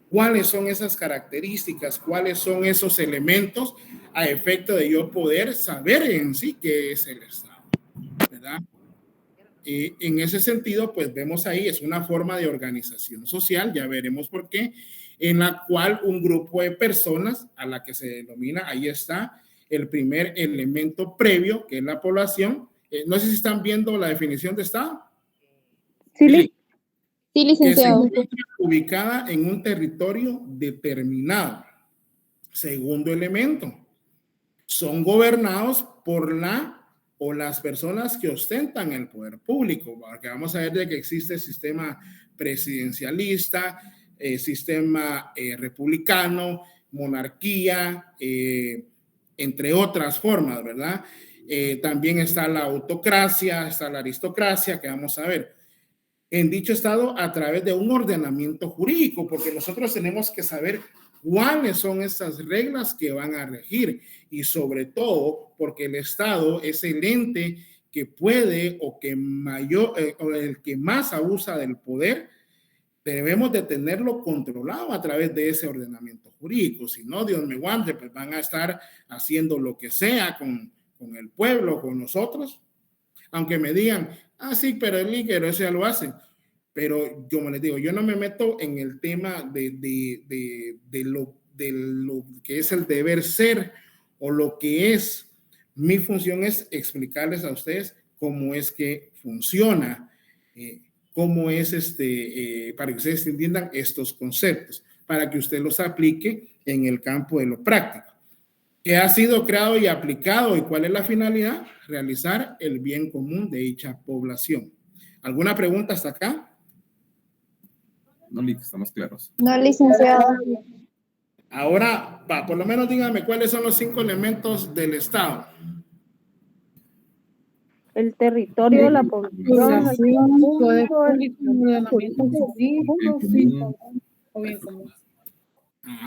cuáles son esas características, cuáles son esos elementos a efecto de yo poder saber en sí qué es el Estado, ¿verdad? En ese sentido, pues vemos ahí, es una forma de organización social, ya veremos por qué, en la cual un grupo de personas a la que se denomina, ahí está, el primer elemento previo, que es la población. No sé si están viendo la definición de Estado. Sí, licenciado. Que se encuentra ubicada en un territorio determinado. Segundo elemento, son gobernados por las personas que ostentan el poder público, porque vamos a ver de que existe el sistema presidencialista, sistema republicano, monarquía, entre otras formas, ¿verdad? También está la autocracia, está la aristocracia, que vamos a ver. En dicho estado, a través de un ordenamiento jurídico, porque nosotros tenemos que saber cuáles son esas reglas que van a regir, y sobre todo porque el Estado es el ente que puede o el que más abusa del poder. Debemos de tenerlo controlado a través de ese ordenamiento jurídico. Si no, Dios me guante, pues van a estar haciendo lo que sea con el pueblo, con nosotros. Aunque me digan, sí, pero el líquido eso ya lo hacen. Pero yo me les digo, yo no me meto en el tema de lo que es el deber ser o lo que es. Mi función es explicarles a ustedes cómo es que funciona, cómo es para que ustedes entiendan estos conceptos, para que usted los aplique en el campo de lo práctico. ¿Qué ha sido creado y aplicado y cuál es la finalidad? Realizar el bien común de dicha población. ¿Alguna pregunta hasta acá? No, estamos claros. No, licenciado. Ahora, por lo menos dígame cuáles son los 5 elementos del Estado. El territorio, la población, poder público, o bien común.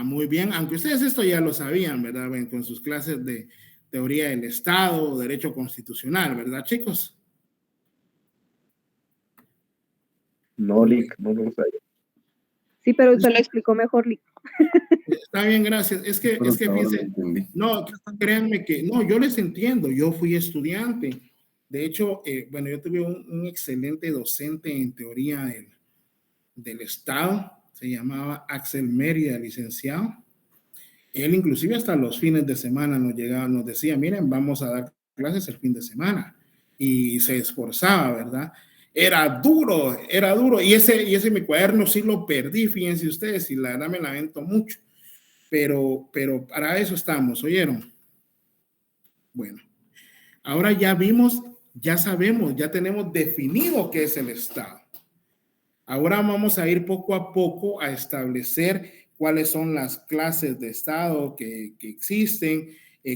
Muy bien, aunque ustedes esto ya lo sabían, ¿verdad? Ven, con sus clases de teoría del Estado, derecho constitucional, ¿verdad, chicos? No, Lick, no lo sabía. Sí, pero usted lo explicó mejor, Lick. Está bien, gracias. Es que fíjense, no, créanme que, no, yo les entiendo, yo fui estudiante. De hecho, bueno, yo tuve un excelente docente en teoría del Estado, se llamaba Axel Mérida, licenciado. Él inclusive hasta los fines de semana nos decía, miren, vamos a dar clases el fin de semana. Y se esforzaba, ¿verdad? Era duro. Y ese mi cuaderno sí lo perdí, fíjense ustedes, y la verdad me lamento mucho. Pero para eso estamos, ¿oyeron? Bueno, ahora ya vimos, ya sabemos, ya tenemos definido qué es el Estado. Ahora vamos a ir poco a poco a establecer cuáles son las clases de Estado que existen,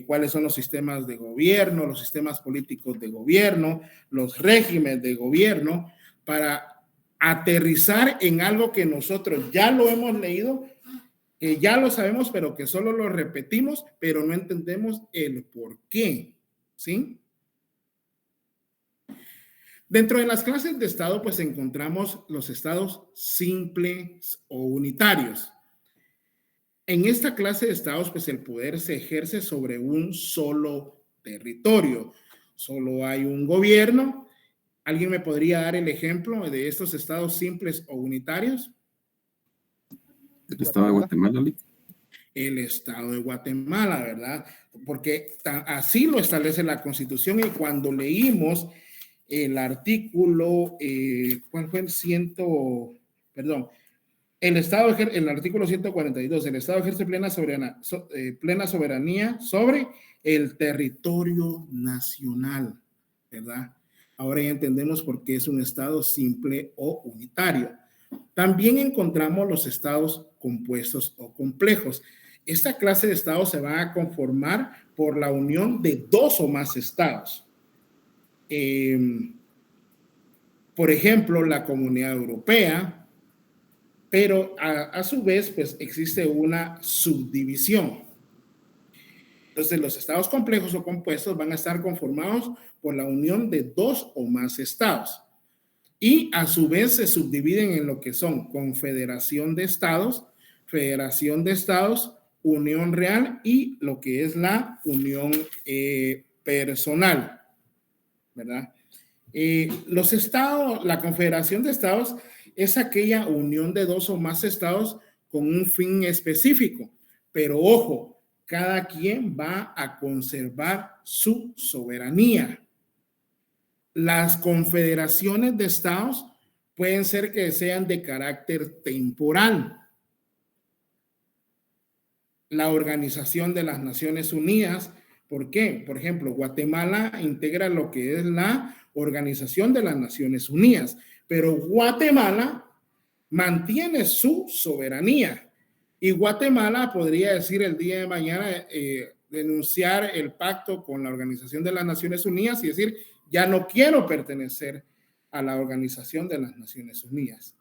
cuáles son los sistemas de gobierno, los sistemas políticos de gobierno, los regímenes de gobierno, para aterrizar en algo que nosotros ya lo hemos leído, que ya lo sabemos, pero que solo lo repetimos, pero no entendemos el por qué, ¿sí? Dentro de las clases de Estado, pues encontramos los estados simples o unitarios. En esta clase de estados, pues el poder se ejerce sobre un solo territorio. Solo hay un gobierno. ¿Alguien me podría dar el ejemplo de estos estados simples o unitarios? ¿El estado de Guatemala, Lick? El estado de Guatemala, ¿verdad? Porque así lo establece la Constitución, y cuando leímos el artículo, ¿cuál fue el artículo 142, el Estado ejerce plena soberanía sobre el territorio nacional, ¿verdad? Ahora ya entendemos por qué es un Estado simple o unitario. También encontramos los estados compuestos o complejos. Esta clase de estados se va a conformar por la unión de dos o más estados. Por ejemplo, la Comunidad Europea, pero a su vez, pues existe una subdivisión. Entonces, los estados complejos o compuestos van a estar conformados por la unión de dos o más estados. Y a su vez se subdividen en lo que son confederación de estados, federación de estados, unión real y lo que es la unión personal, ¿verdad? Los estados, la confederación de estados es aquella unión de dos o más estados con un fin específico, pero ojo, cada quien va a conservar su soberanía. Las confederaciones de estados pueden ser que sean de carácter temporal. La Organización de las Naciones Unidas, ¿por qué? Por ejemplo, Guatemala integra lo que es la Organización de las Naciones Unidas, pero Guatemala mantiene su soberanía, y Guatemala podría decir el día de mañana, denunciar el pacto con la Organización de las Naciones Unidas y decir, ya no quiero pertenecer a la Organización de las Naciones Unidas,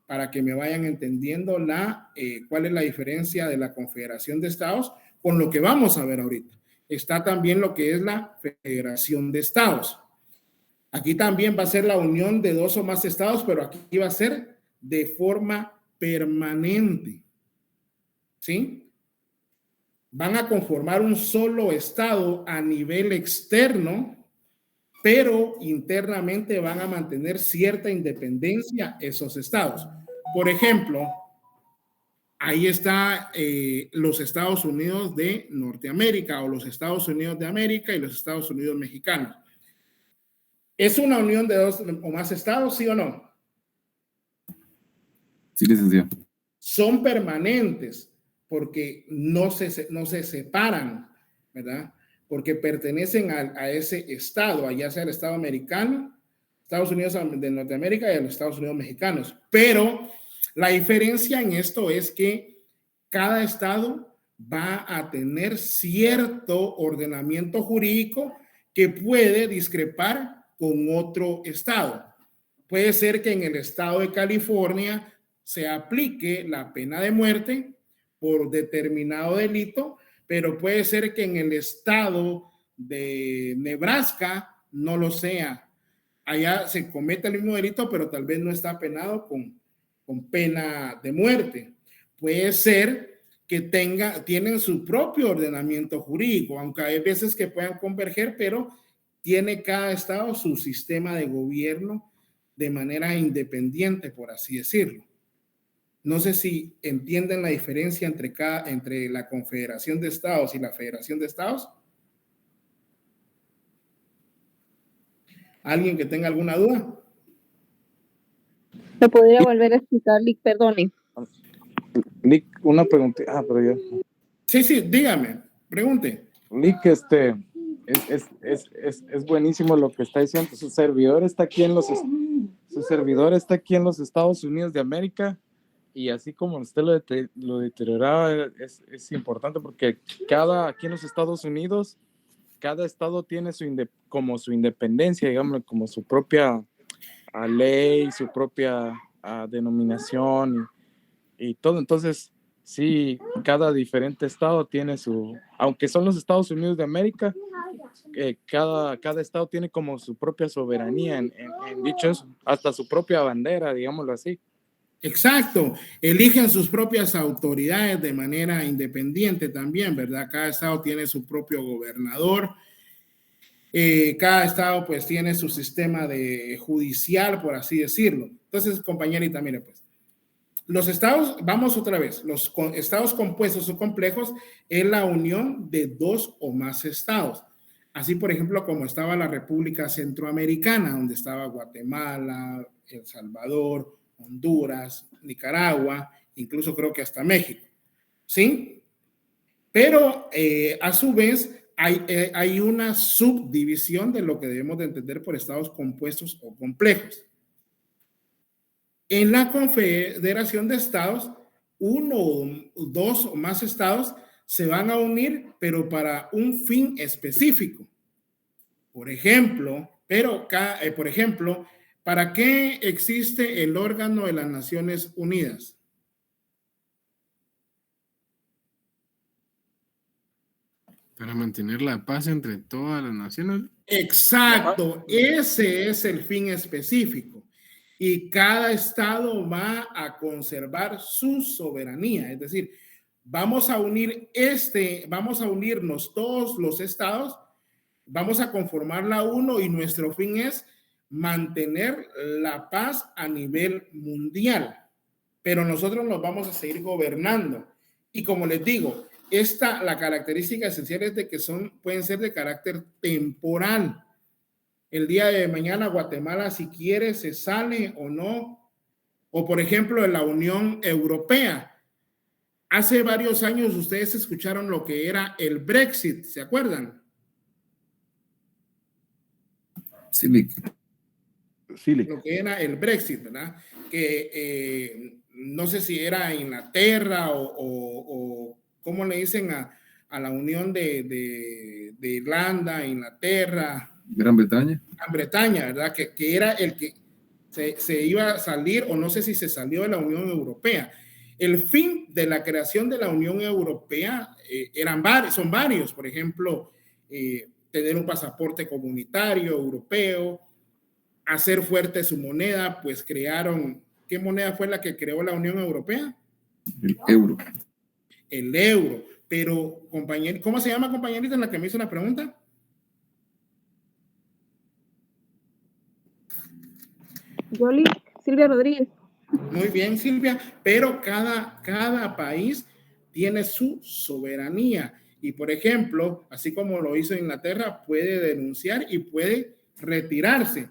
para que me vayan entendiendo cuál es la diferencia de la Confederación de Estados con lo que vamos a ver ahorita. Está también lo que es la Federación de Estados. Aquí también va a ser la unión de dos o más estados, pero aquí va a ser de forma permanente, ¿sí? Van a conformar un solo estado a nivel externo, pero internamente van a mantener cierta independencia esos estados. Por ejemplo, ahí está los Estados Unidos de Norteamérica, o los Estados Unidos de América y los Estados Unidos mexicanos. ¿Es una unión de dos o más estados, sí o no? Sí, licenciado. Son permanentes porque no se separan, ¿verdad? Porque pertenecen a ese estado, ya sea el estado americano, Estados Unidos de Norteamérica y a los Estados Unidos mexicanos. Pero la diferencia en esto es que cada estado va a tener cierto ordenamiento jurídico que puede discrepar con otro estado. Puede ser que en el estado de California se aplique la pena de muerte por determinado delito, pero puede ser que en el estado de Nebraska no lo sea. Allá se comete el mismo delito, pero tal vez no está penado con pena de muerte. Puede ser que tienen su propio ordenamiento jurídico, aunque hay veces que puedan converger, pero tiene cada estado su sistema de gobierno de manera independiente, por así decirlo. No sé si entienden la diferencia entre la Confederación de Estados y la Federación de Estados. ¿Alguien que tenga alguna duda? ¿Me podría volver a explicar, Lick? Perdone. Lick, una pregunta. Pero yo. Sí, dígame, pregunte. Lick, Es buenísimo lo que está diciendo. Su servidor está aquí en los Estados Unidos de América, y así como usted lo deterioraba, es importante porque aquí en los Estados Unidos, cada estado tiene como su independencia, digamos, como su propia ley, su propia denominación y todo. Entonces, sí, cada diferente estado tiene aunque son los Estados Unidos de América, cada estado tiene como su propia soberanía, en dicho eso, hasta su propia bandera, digámoslo así. Exacto, eligen sus propias autoridades de manera independiente también, ¿verdad? Cada estado tiene su propio gobernador, cada estado pues tiene su sistema de judicial, por así decirlo. Entonces, compañerita, mire pues, los estados, vamos otra vez, los estados compuestos o complejos es la unión de dos o más estados. Así, por ejemplo, como estaba la República Centroamericana, donde estaba Guatemala, El Salvador, Honduras, Nicaragua, incluso creo que hasta México, ¿sí? Pero a su vez hay una subdivisión de lo que debemos de entender por estados compuestos o complejos. En la Confederación de Estados, uno, dos o más estados se van a unir, pero para un fin específico. Por ejemplo, ¿para qué existe el órgano de las Naciones Unidas? Para mantener la paz entre todas las naciones. Exacto, ese es el fin específico. Y cada estado va a conservar su soberanía. Es decir, vamos a unirnos todos los estados, vamos a conformar la uno y nuestro fin es mantener la paz a nivel mundial. Pero nosotros nos vamos a seguir gobernando. Y como les digo, la característica esencial es de que pueden ser de carácter temporal. El día de mañana Guatemala, si quiere, se sale o no. O por ejemplo, en la Unión Europea. Hace varios años ustedes escucharon lo que era el Brexit, ¿se acuerdan? Sí. Lo que era el Brexit, ¿verdad? Que no sé si era Inglaterra o ¿cómo le dicen a la unión de Irlanda, Inglaterra? Gran Bretaña. Gran Bretaña, ¿verdad? Que era el que se iba a salir, o no sé si se salió de la Unión Europea. El fin de la creación de la Unión Europea son varios. Por ejemplo, tener un pasaporte comunitario europeo, hacer fuerte su moneda, pues crearon, ¿qué moneda fue la que creó la Unión Europea? El euro. El euro. Pero, compañero, ¿cómo se llama, compañerita, en la que me hizo la pregunta? Yoli, Silvia Rodríguez. Muy bien, Silvia, pero cada país tiene su soberanía. Y, por ejemplo, así como lo hizo Inglaterra, puede denunciar y puede retirarse.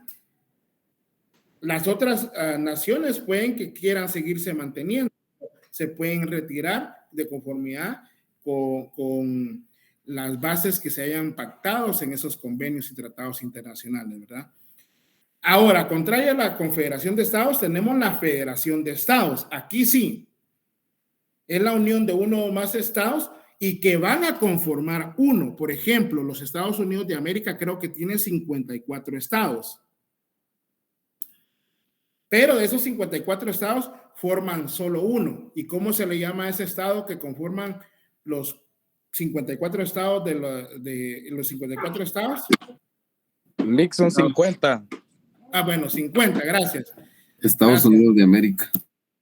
Las otras naciones pueden que quieran seguirse manteniendo, se pueden retirar de conformidad con las bases que se hayan pactado en esos convenios y tratados internacionales, ¿verdad? Ahora, contrario a la Confederación de Estados, tenemos la Federación de Estados. Aquí sí, es la unión de uno o más estados y que van a conformar uno. Por ejemplo, los Estados Unidos de América creo que tienen 54 estados. Pero de esos 54 estados forman solo uno. ¿Y cómo se le llama a ese estado que conforman los 54 estados de los 54 estados? Son 50. Bueno, 50, gracias. Estados Unidos de América.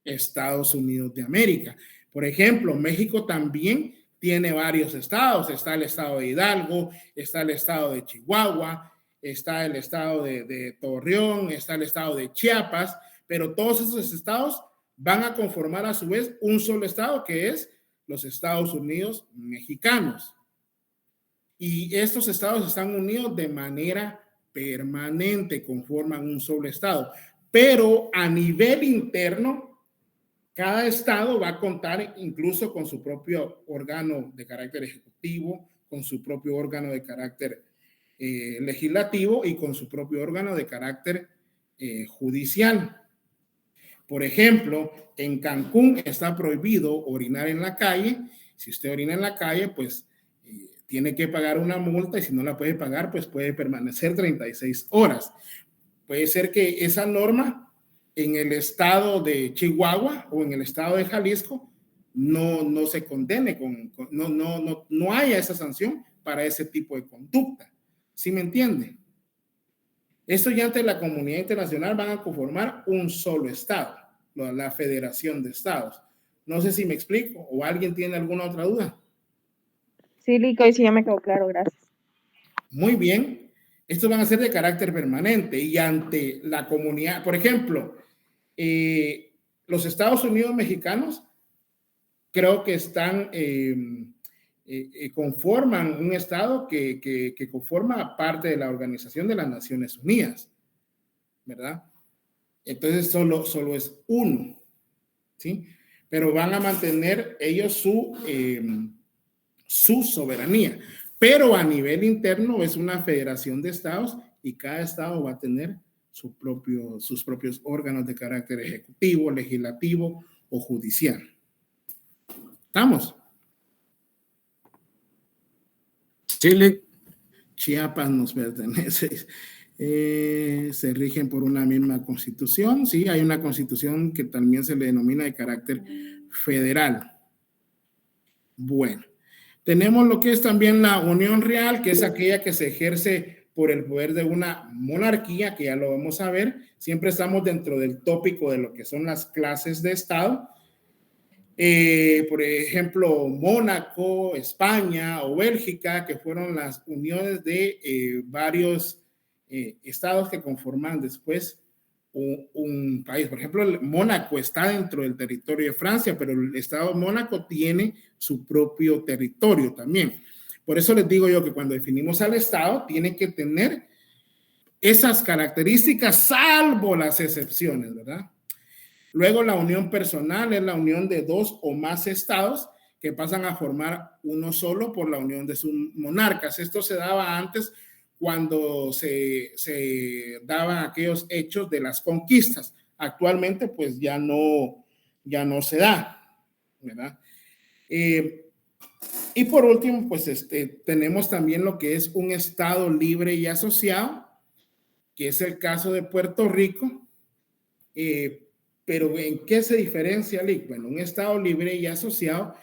Estados Unidos de América. Por ejemplo, México también tiene varios estados. Está el estado de Hidalgo, está el estado de Chihuahua, está el estado de Torreón, está el estado de Chiapas, pero todos esos estados van a conformar a su vez un solo estado, que es los Estados Unidos mexicanos. Y estos estados están unidos de manera permanente, conforman un solo estado. Pero a nivel interno, cada estado va a contar incluso con su propio órgano de carácter ejecutivo, con su propio órgano de carácter legislativo y con su propio órgano de carácter judicial. Por ejemplo, en Cancún está prohibido orinar en la calle. Si usted orina en la calle, pues tiene que pagar una multa, y si no la puede pagar, pues puede permanecer 36 horas. Puede ser que esa norma en el estado de Chihuahua o en el estado de Jalisco no se condene, no haya esa sanción para ese tipo de conducta. ¿Sí me entiende? Esto ya ante la comunidad internacional van a conformar un solo estado, la Federación de Estados. No sé si me explico o alguien tiene alguna otra duda. Sí, Lico, y sí ya me quedó claro, gracias. Muy bien. Estos van a ser de carácter permanente y ante la comunidad. Por ejemplo, los Estados Unidos mexicanos creo que están, conforman un estado que conforma parte de la Organización de las Naciones Unidas, ¿verdad? Entonces solo es uno, ¿sí? Pero van a mantener ellos su soberanía. Pero a nivel interno es una federación de estados y cada estado va a tener sus propios órganos de carácter ejecutivo, legislativo o judicial. ¿Estamos? Chile. Chiapas nos pertenece. Se rigen por una misma constitución. Sí, hay una constitución que también se le denomina de carácter federal. Bueno. Tenemos lo que es también la unión real, que es aquella que se ejerce por el poder de una monarquía, que ya lo vamos a ver. Siempre estamos dentro del tópico de lo que son las clases de Estado. Por ejemplo, Mónaco, España o Bélgica, que fueron las uniones de varios estados que conforman después un país. Por ejemplo, Mónaco está dentro del territorio de Francia, pero el estado de Mónaco tiene su propio territorio también. Por eso les digo yo que cuando definimos al estado, tiene que tener esas características, salvo las excepciones, ¿verdad? Luego, la unión personal es la unión de dos o más estados que pasan a formar uno solo por la unión de sus monarcas. Esto se daba antes cuando se daban aquellos hechos de las conquistas. Actualmente, pues ya no se da, ¿verdad? Y por último, pues tenemos también lo que es un estado libre y asociado, que es el caso de Puerto Rico. Pero ¿en qué se diferencia, Lick? Bueno, un estado libre y asociado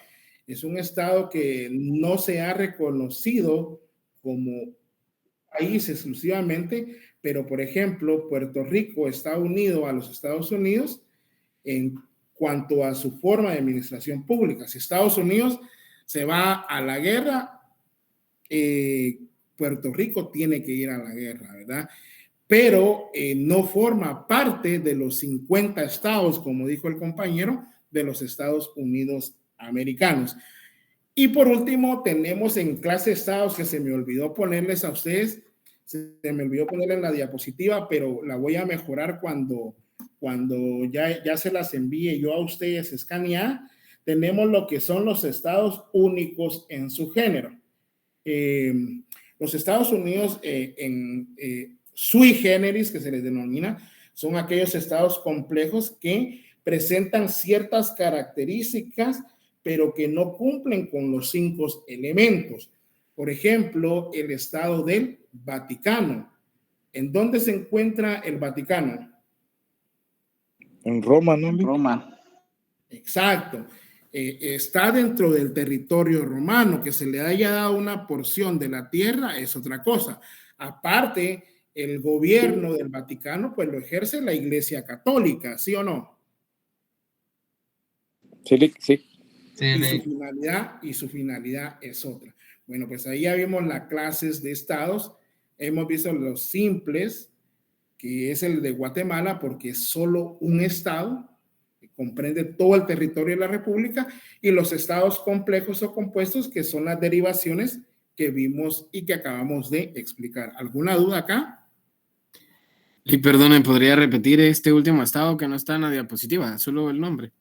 es un estado que no se ha reconocido como país exclusivamente, pero por ejemplo, Puerto Rico está unido a los Estados Unidos en cuanto a su forma de administración pública. Si Estados Unidos se va a la guerra, Puerto Rico tiene que ir a la guerra, ¿verdad? Pero no forma parte de los 50 estados, como dijo el compañero, de los Estados Unidos americanos. Y por último, tenemos en clase de estados que se me olvidó ponerles a ustedes, se me olvidó ponerle en la diapositiva, pero la voy a mejorar cuando ya se las envíe yo a ustedes escanear. Tenemos lo que son los estados únicos en su género. Los Estados Unidos sui generis, que se les denomina, son aquellos estados complejos que presentan ciertas características, pero que no cumplen con los 5 elementos. Por ejemplo, el estado del Vaticano. ¿En dónde se encuentra el Vaticano? En Roma, ¿no? En Roma. Exacto. Está dentro del territorio romano. Que se le haya dado una porción de la tierra es otra cosa. Aparte, el gobierno del Vaticano pues lo ejerce la Iglesia Católica, ¿sí o no? Sí, sí. Y su finalidad es otra. Bueno, pues ahí ya vimos las clases de estados. Hemos visto los simples, que es el de Guatemala, porque es solo un estado, que comprende todo el territorio de la República, y los estados complejos o compuestos, que son las derivaciones que vimos y que acabamos de explicar. ¿Alguna duda acá? Y perdonen, ¿podría repetir este último estado que no está en la diapositiva? Solo el nombre.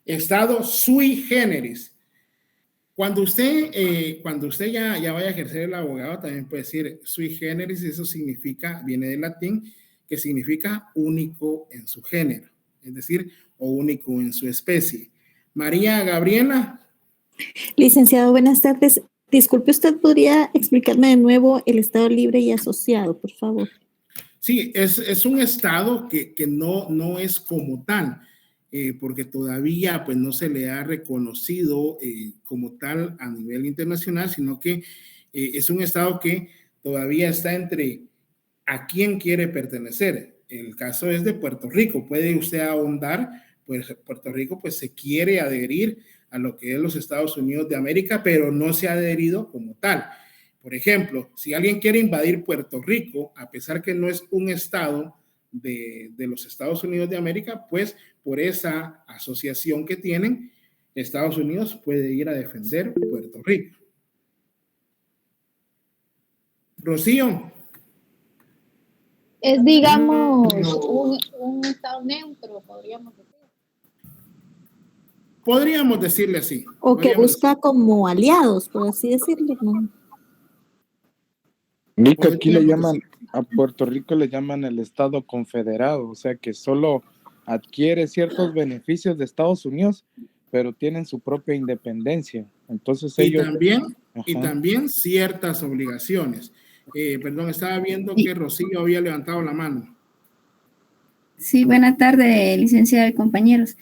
Estado sui generis. Cuando usted ya vaya a ejercer el abogado, también puede decir sui generis, eso significa, viene del latín, que significa único en su género, es decir, o único en su especie. María Gabriela. Licenciado, buenas tardes. Disculpe, ¿usted podría explicarme de nuevo el Estado libre y asociado, por favor? Sí, es un Estado que no es como tal, porque todavía pues no se le ha reconocido como tal a nivel internacional, sino que es un Estado que todavía está entre a quién quiere pertenecer. El caso es de Puerto Rico. Puede usted ahondar, pues Puerto Rico pues se quiere adherir a lo que es los Estados Unidos de América, pero no se ha adherido como tal. Por ejemplo, si alguien quiere invadir Puerto Rico, a pesar que no es un estado de los Estados Unidos de América, pues por esa asociación que tienen, Estados Unidos puede ir a defender Puerto Rico. Rocío. Es, digamos, un estado neutro, podríamos decir. Podríamos decirle así. O que busca como aliados, por así decirlo, ¿no? Nico, aquí le llaman, a Puerto Rico le llaman el Estado Confederado, o sea que solo adquiere ciertos beneficios de Estados Unidos, pero tienen su propia independencia. Entonces ellos... Y también ciertas obligaciones. Perdón, estaba viendo que Rocío había levantado la mano. Sí, buena tarde, licenciada y compañeros.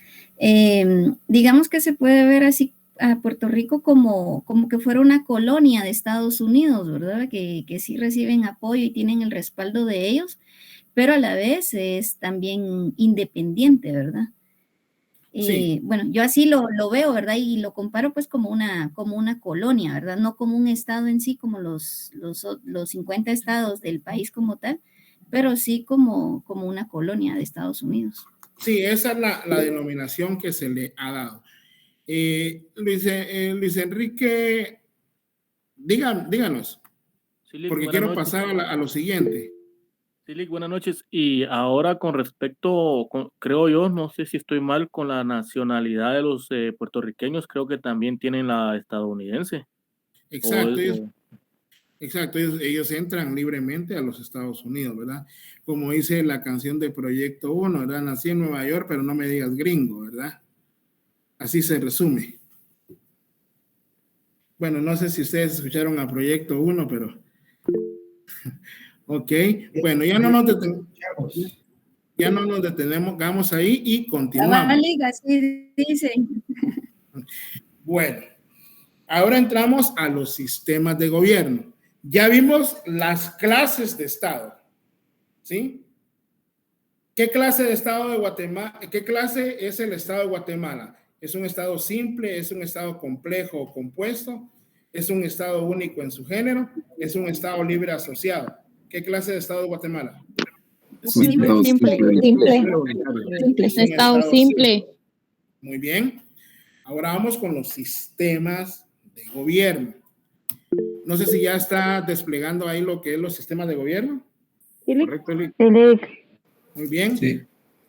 Digamos que se puede ver así a Puerto Rico como que fuera una colonia de Estados Unidos, ¿verdad? Que sí reciben apoyo y tienen el respaldo de ellos, pero a la vez es también independiente, ¿verdad? Sí. Bueno, yo así lo veo, ¿verdad? Y lo comparo pues como una colonia, ¿verdad? No como un estado en sí, como los 50 estados del país como tal, pero sí como una colonia de Estados Unidos. Sí, esa es la denominación que se le ha dado. Luis Enrique, díganos, Sí, Lick, porque quiero pasar a lo siguiente. Sí, Lick, buenas noches. Y ahora con respecto, creo yo, no sé si estoy mal con la nacionalidad de los puertorriqueños, creo que también tienen la estadounidense. Exacto, ellos entran libremente a los Estados Unidos, ¿verdad? Como dice la canción de Proyecto 1, ¿verdad? Nací en Nueva York, pero no me digas gringo, ¿verdad? Así se resume. Bueno, no sé si ustedes escucharon a Proyecto 1, pero... Ok, bueno, ya no nos detenemos, vamos ahí y continuamos. La liga, sí dicen. Bueno, ahora entramos a los sistemas de gobierno. Ya vimos las clases de Estado, ¿sí? ¿Qué clase de Estado de Guatemala? ¿Qué clase es el Estado de Guatemala? ¿Es un Estado simple? ¿Es un Estado complejo o compuesto? ¿Es un Estado único en su género? ¿Es un Estado libre asociado? ¿Qué clase de Estado de Guatemala? Simple. Estado simple. Muy bien. Ahora vamos con los sistemas de gobierno. No sé si ya está desplegando ahí lo que es los sistemas de gobierno. ¿Correcto, Lick? Muy bien. Sí.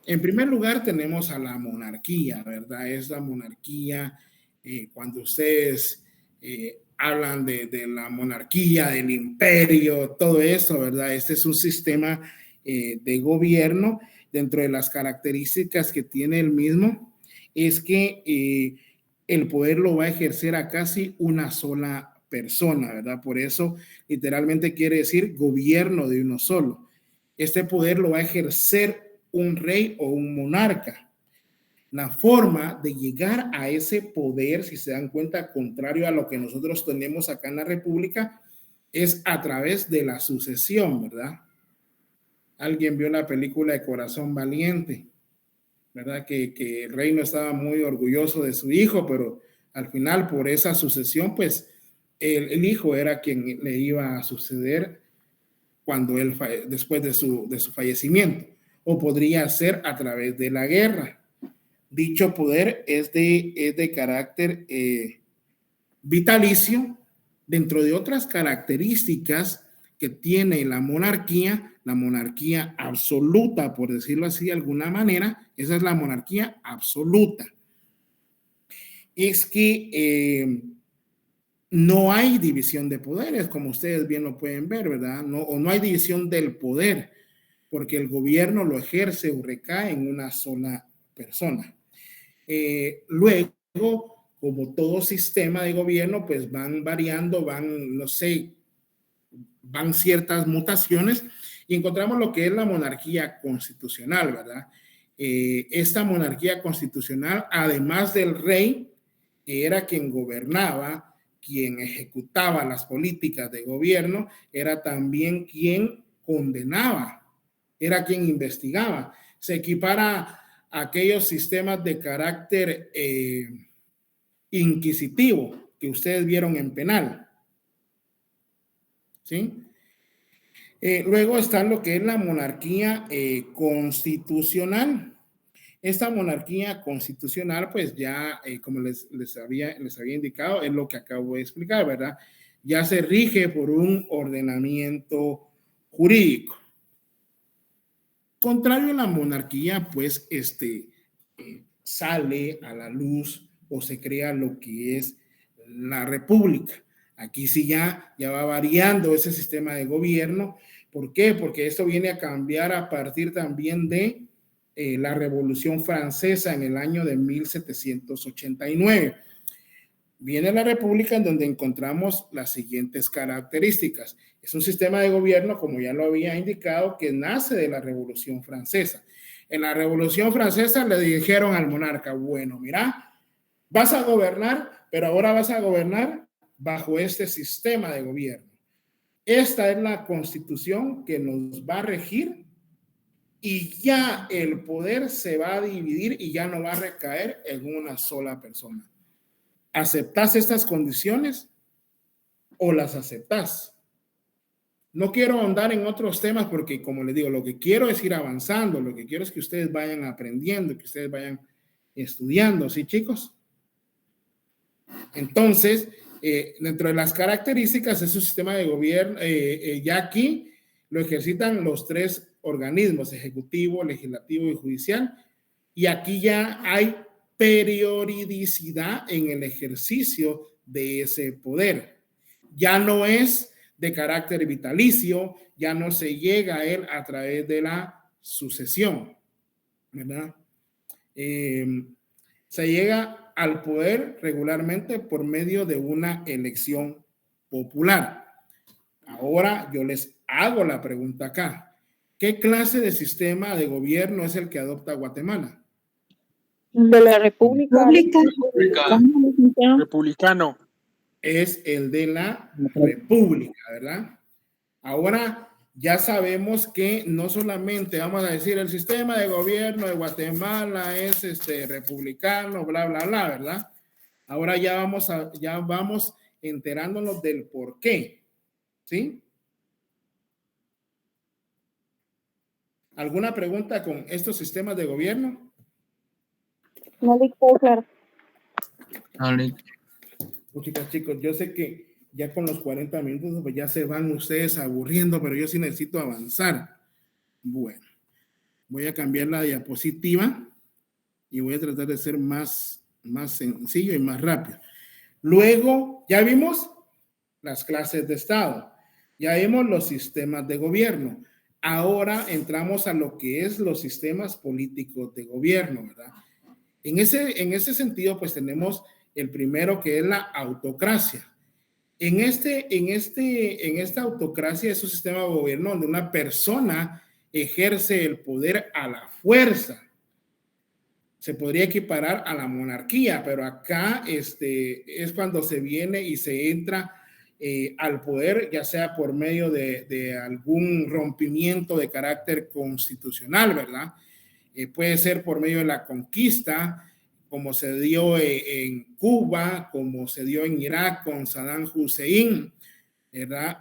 En primer lugar tenemos a la monarquía, ¿verdad? Es la monarquía, cuando ustedes hablan de la monarquía, del imperio, todo eso, ¿verdad? Este es un sistema de gobierno. Dentro de las características que tiene el mismo es que el poder lo va a ejercer a casi una sola persona, ¿verdad? Por eso literalmente quiere decir gobierno de uno solo. Este poder lo va a ejercer un rey o un monarca. La forma de llegar a ese poder, si se dan cuenta, contrario a lo que nosotros tenemos acá en la República, es a través de la sucesión, ¿verdad? Alguien vio la película de Corazón Valiente, ¿verdad? Que el rey no estaba muy orgulloso de su hijo, pero al final por esa sucesión, pues el hijo era quien le iba a suceder cuando él, después de su fallecimiento, o podría ser a través de la guerra. Dicho poder es de carácter vitalicio, dentro de otras características que tiene la monarquía absoluta, por decirlo así de alguna manera. Esa es la monarquía absoluta. Es que no hay división de poderes, como ustedes bien lo pueden ver, ¿verdad? No hay división del poder, porque el gobierno lo ejerce o recae en una sola persona. Luego, como todo sistema de gobierno, pues van variando, van ciertas mutaciones y encontramos lo que es la monarquía constitucional, ¿verdad? Esta monarquía constitucional, además del rey, que era quien gobernaba, quien ejecutaba las políticas de gobierno, era también quien condenaba, era quien investigaba. Se equipara a aquellos sistemas de carácter inquisitivo que ustedes vieron en penal. ¿Sí? Luego está lo que es la monarquía constitucional. Esta monarquía constitucional, pues ya, como les había indicado, es lo que acabo de explicar, ¿verdad? Ya se rige por un ordenamiento jurídico. Contrario a la monarquía, pues, sale a la luz o se crea lo que es la república. Aquí sí ya va variando ese sistema de gobierno. ¿Por qué? Porque esto viene a cambiar a partir también de la Revolución Francesa en el año de 1789. Viene la república en donde encontramos las siguientes características. Es un sistema de gobierno, como ya lo había indicado, que nace de la Revolución Francesa. En la Revolución Francesa le dijeron al monarca, bueno, mira, vas a gobernar, pero ahora vas a gobernar bajo este sistema de gobierno. Esta es la constitución que nos va a regir y ya el poder se va a dividir y ya no va a recaer en una sola persona. ¿Aceptas estas condiciones o las aceptas? No quiero ahondar en otros temas porque, como les digo, lo que quiero es ir avanzando, lo que quiero es que ustedes vayan aprendiendo, que ustedes vayan estudiando, ¿sí, chicos? Entonces, dentro de las características de su sistema de gobierno, ya aquí lo ejercitan los tres organismos, ejecutivo, legislativo y judicial, y aquí ya hay periodicidad en el ejercicio de ese poder. Ya no es de carácter vitalicio, ya no se llega a él a través de la sucesión, ¿verdad? Se llega al poder regularmente por medio de una elección popular. Ahora yo les hago la pregunta acá. ¿Qué clase de sistema de gobierno es el que adopta Guatemala? De la República. Republicano. Es el de la República, ¿verdad? Ahora ya sabemos que no solamente vamos a decir el sistema de gobierno de Guatemala es republicano, bla, bla, bla, ¿verdad? Ahora ya vamos enterándonos del por qué, ¿sí? ¿Alguna pregunta con estos sistemas de gobierno? No le quedó claro. Chicos, yo sé que ya con los 40 minutos pues ya se van ustedes aburriendo, pero yo sí necesito avanzar. Bueno, voy a cambiar la diapositiva y voy a tratar de ser más sencillo y más rápido. Luego, ya vimos las clases de Estado, ya vimos los sistemas de gobierno. Ahora entramos a lo que es los sistemas políticos de gobierno, ¿verdad? En ese sentido, pues tenemos el primero que es la autocracia. En esta autocracia es un sistema de gobierno donde una persona ejerce el poder a la fuerza. Se podría equiparar a la monarquía, pero acá es cuando se viene y se entra al poder, ya sea por medio de algún rompimiento de carácter constitucional, ¿verdad? Puede ser por medio de la conquista, como se dio en Cuba, como se dio en Irak con Saddam Hussein, ¿verdad?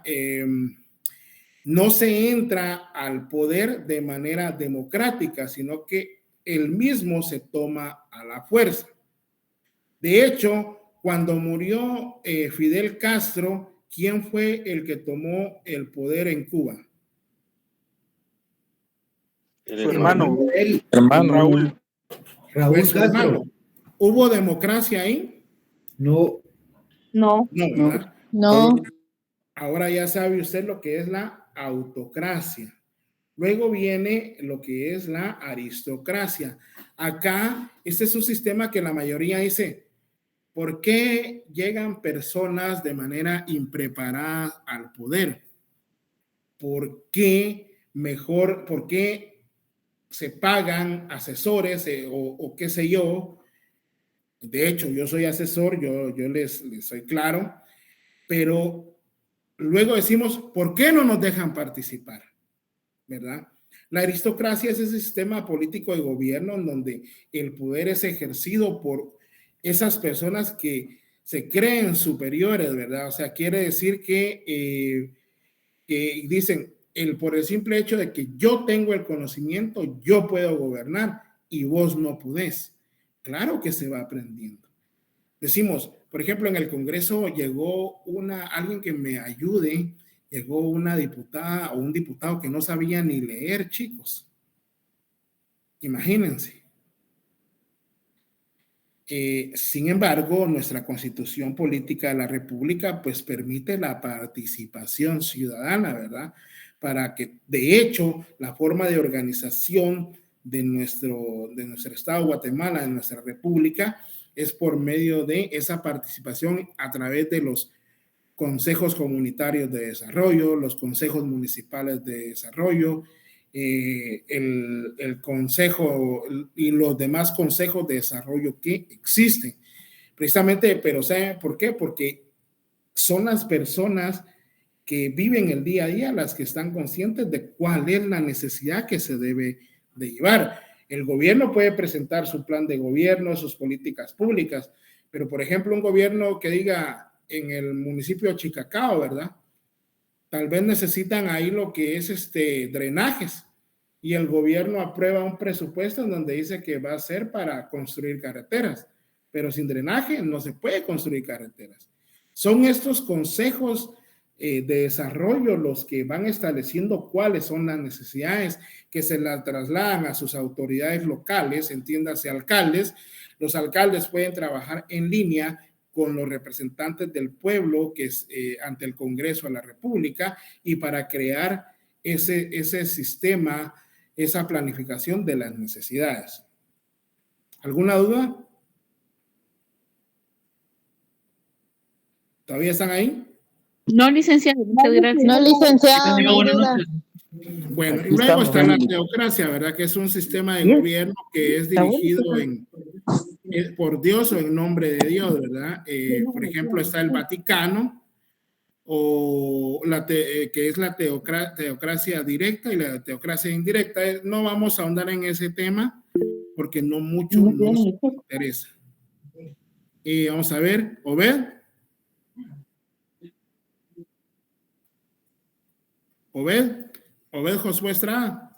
No se entra al poder de manera democrática, sino que el mismo se toma a la fuerza. De hecho, cuando murió Fidel Castro, ¿quién fue el que tomó el poder en Cuba? Su hermano. Raúl Pues, Castro. ¿hubo democracia ahí? No. No. No, ¿verdad? No. Ahora ya sabe usted lo que es la autocracia. Luego viene lo que es la aristocracia. Acá, este es un sistema que la mayoría dice, ¿por qué llegan personas de manera impreparada al poder? ¿Por qué se pagan asesores o qué sé yo? De hecho, yo soy asesor, yo les soy claro, pero luego decimos, ¿por qué no nos dejan participar? ¿Verdad? La aristocracia es ese sistema político de gobierno en donde el poder es ejercido por esas personas que se creen superiores, ¿verdad? O sea, quiere decir que dicen, por el simple hecho de que yo tengo el conocimiento, yo puedo gobernar y vos no podés. Claro que se va aprendiendo. Decimos, por ejemplo, en el Congreso llegó alguien que me ayude, llegó una diputada o un diputado que no sabía ni leer, chicos. Imagínense. Sin embargo, nuestra Constitución Política de la República pues permite la participación ciudadana, ¿verdad? Para que, de hecho, la forma de organización de nuestro Estado Guatemala, de nuestra República, es por medio de esa participación a través de los consejos comunitarios de desarrollo, los consejos municipales de desarrollo, el consejo y los demás consejos de desarrollo que existen. Precisamente, pero ¿saben por qué? Porque son las personas que viven el día a día las que están conscientes de cuál es la necesidad que se debe de llevar. El gobierno puede presentar su plan de gobierno, sus políticas públicas, pero por ejemplo un gobierno que diga en el municipio de Chicacao, ¿verdad? Tal vez necesitan ahí lo que es drenajes y el gobierno aprueba un presupuesto en donde dice que va a ser para construir carreteras, pero sin drenaje no se puede construir carreteras. Son estos consejos de desarrollo los que van estableciendo cuáles son las necesidades que se las trasladan a sus autoridades locales, entiéndase alcaldes. Los alcaldes pueden trabajar en línea con los representantes del pueblo que es ante el Congreso de la República y para crear ese sistema, esa planificación de las necesidades. ¿Alguna duda? ¿Todavía están ahí? No, licenciado, muchas gracias. No, licenciado, no hay duda. Bueno, y luego está la teocracia, ¿verdad? Que es un sistema de gobierno que es dirigido por Dios o en nombre de Dios, ¿verdad? Por ejemplo, está el Vaticano, o que es la teocracia directa y la teocracia indirecta. No vamos a ahondar en ese tema porque no mucho nos interesa. Vamos a ver, Obed Josué Estrada.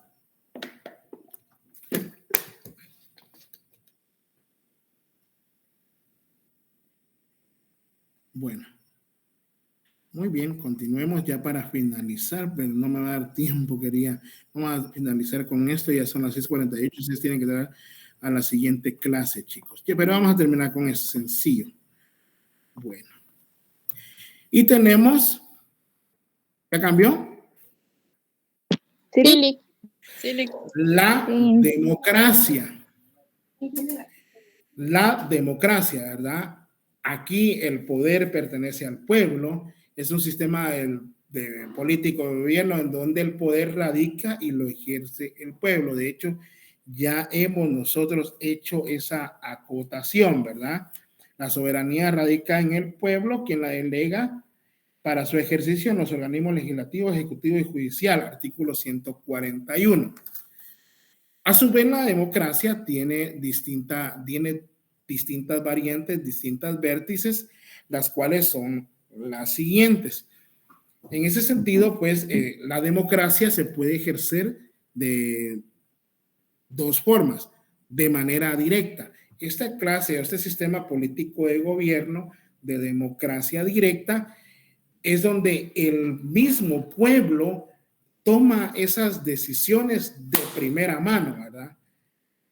Bueno, muy bien, continuemos ya para finalizar, pero no me va a dar tiempo, vamos a finalizar con esto, ya son las 6:48, ustedes tienen que dar a la siguiente clase, chicos. Pero vamos a terminar con esto sencillo. Bueno, y tenemos, ¿ya cambió? Sí. La democracia. La democracia, ¿verdad? Aquí el poder pertenece al pueblo, es un sistema de político de gobierno en donde el poder radica y lo ejerce el pueblo. De hecho, ya hemos nosotros hecho esa acotación, ¿verdad? La soberanía radica en el pueblo, quien la delega para su ejercicio en los organismos legislativo, ejecutivo y judicial, artículo 141. A su vez, la democracia tiene distintas variantes, distintas vértices, las cuales son las siguientes. En ese sentido, pues, la democracia se puede ejercer de dos formas, de manera directa. Esta clase, este sistema político de gobierno de democracia directa es donde el mismo pueblo toma esas decisiones de primera mano, ¿verdad?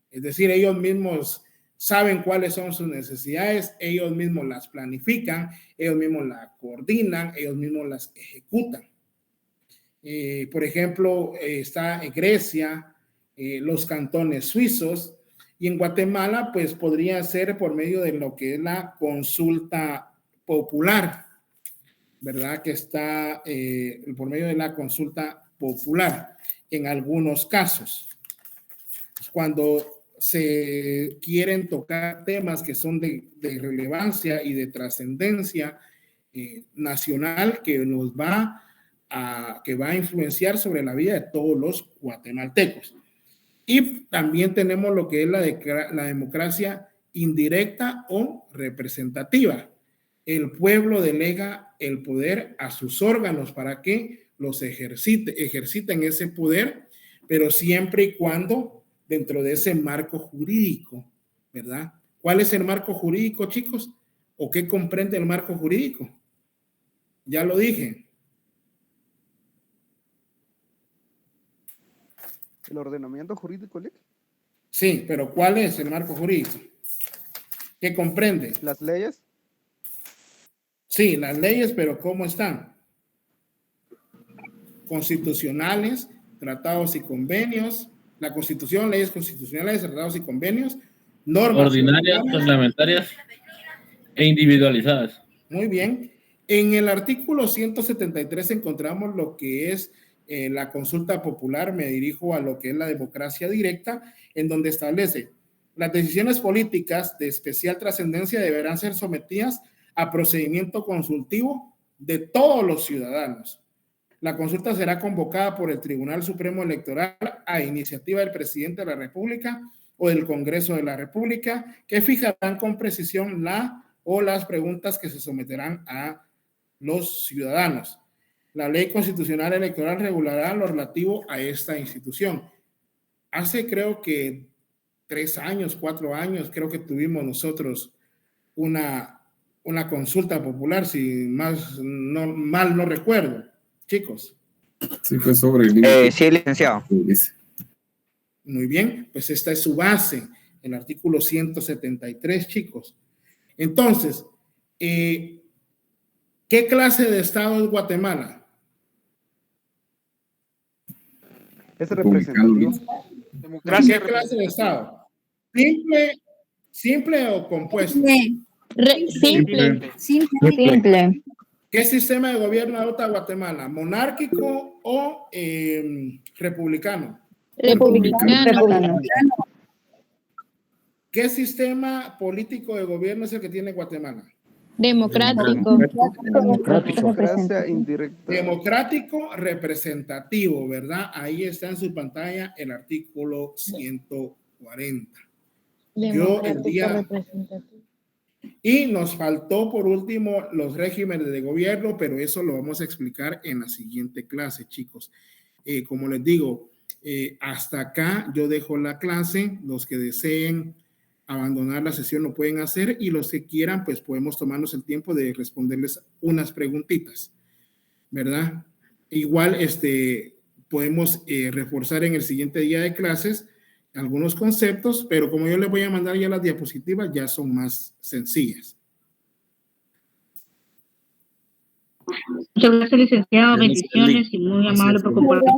Es decir, ellos mismos saben cuáles son sus necesidades, ellos mismos las planifican, ellos mismos las coordinan, ellos mismos las ejecutan. Por ejemplo, está en Grecia, los cantones suizos, y en Guatemala, pues podría ser por medio de lo que es la consulta popular, ¿verdad? Que está por medio de la consulta popular en algunos casos. Cuando se quieren tocar temas que son de relevancia y de trascendencia nacional que va a influenciar sobre la vida de todos los guatemaltecos. Y también tenemos lo que es la democracia indirecta o representativa. El pueblo delega el poder a sus órganos para que los ejerciten ese poder, pero siempre y cuando dentro de ese marco jurídico, ¿verdad? ¿Cuál es el marco jurídico, chicos? ¿O qué comprende el marco jurídico? Ya lo dije. ¿El ordenamiento jurídico, Lick? Sí, pero ¿cuál es el marco jurídico? ¿Qué comprende? ¿Las leyes? Sí, las leyes, pero ¿cómo están? Constitucionales, tratados y convenios, la Constitución, leyes constitucionales, tratados y convenios, normas ordinarias, reglamentarias e individualizadas. Muy bien. En el artículo 173 encontramos lo que es la consulta popular. Me dirijo a lo que es la democracia directa, en donde establece: las decisiones políticas de especial trascendencia deberán ser sometidas a procedimiento consultivo de todos los ciudadanos. La consulta será convocada por el Tribunal Supremo Electoral a iniciativa del presidente de la República o del Congreso de la República, que fijarán con precisión las preguntas que se someterán a los ciudadanos. La Ley Constitucional Electoral regulará lo relativo a esta institución. Hace creo que 3 años, 4 años, creo que tuvimos nosotros una consulta popular, si mal no recuerdo, chicos. Sí, fue sobre el libro. Sí, licenciado. Muy bien, pues esta es su base, el artículo 173, chicos. Entonces, ¿qué clase de Estado es Guatemala? Es representativo. ¿Qué clase de Estado? ¿Simple o compuesto? Simple. ¿Qué sistema de gobierno adopta Guatemala? ¿Monárquico o republicano? Republicano. ¿Qué sistema político de gobierno es el que tiene Guatemala? Democrático. Democracia indirecta. Democrático representativo, ¿verdad? Ahí está en su pantalla el artículo 140. Y nos faltó por último los regímenes de gobierno, pero eso lo vamos a explicar en la siguiente clase, chicos. Como les digo, hasta acá yo dejo la clase. Los que deseen abandonar la sesión lo pueden hacer, y los que quieran, pues podemos tomarnos el tiempo de responderles unas preguntitas, ¿verdad? Igual podemos reforzar en el siguiente día de clases algunos conceptos, pero como yo les voy a mandar ya las diapositivas, ya son más sencillas. Muchas gracias, licenciado. Bendiciones y muy amable por compartir.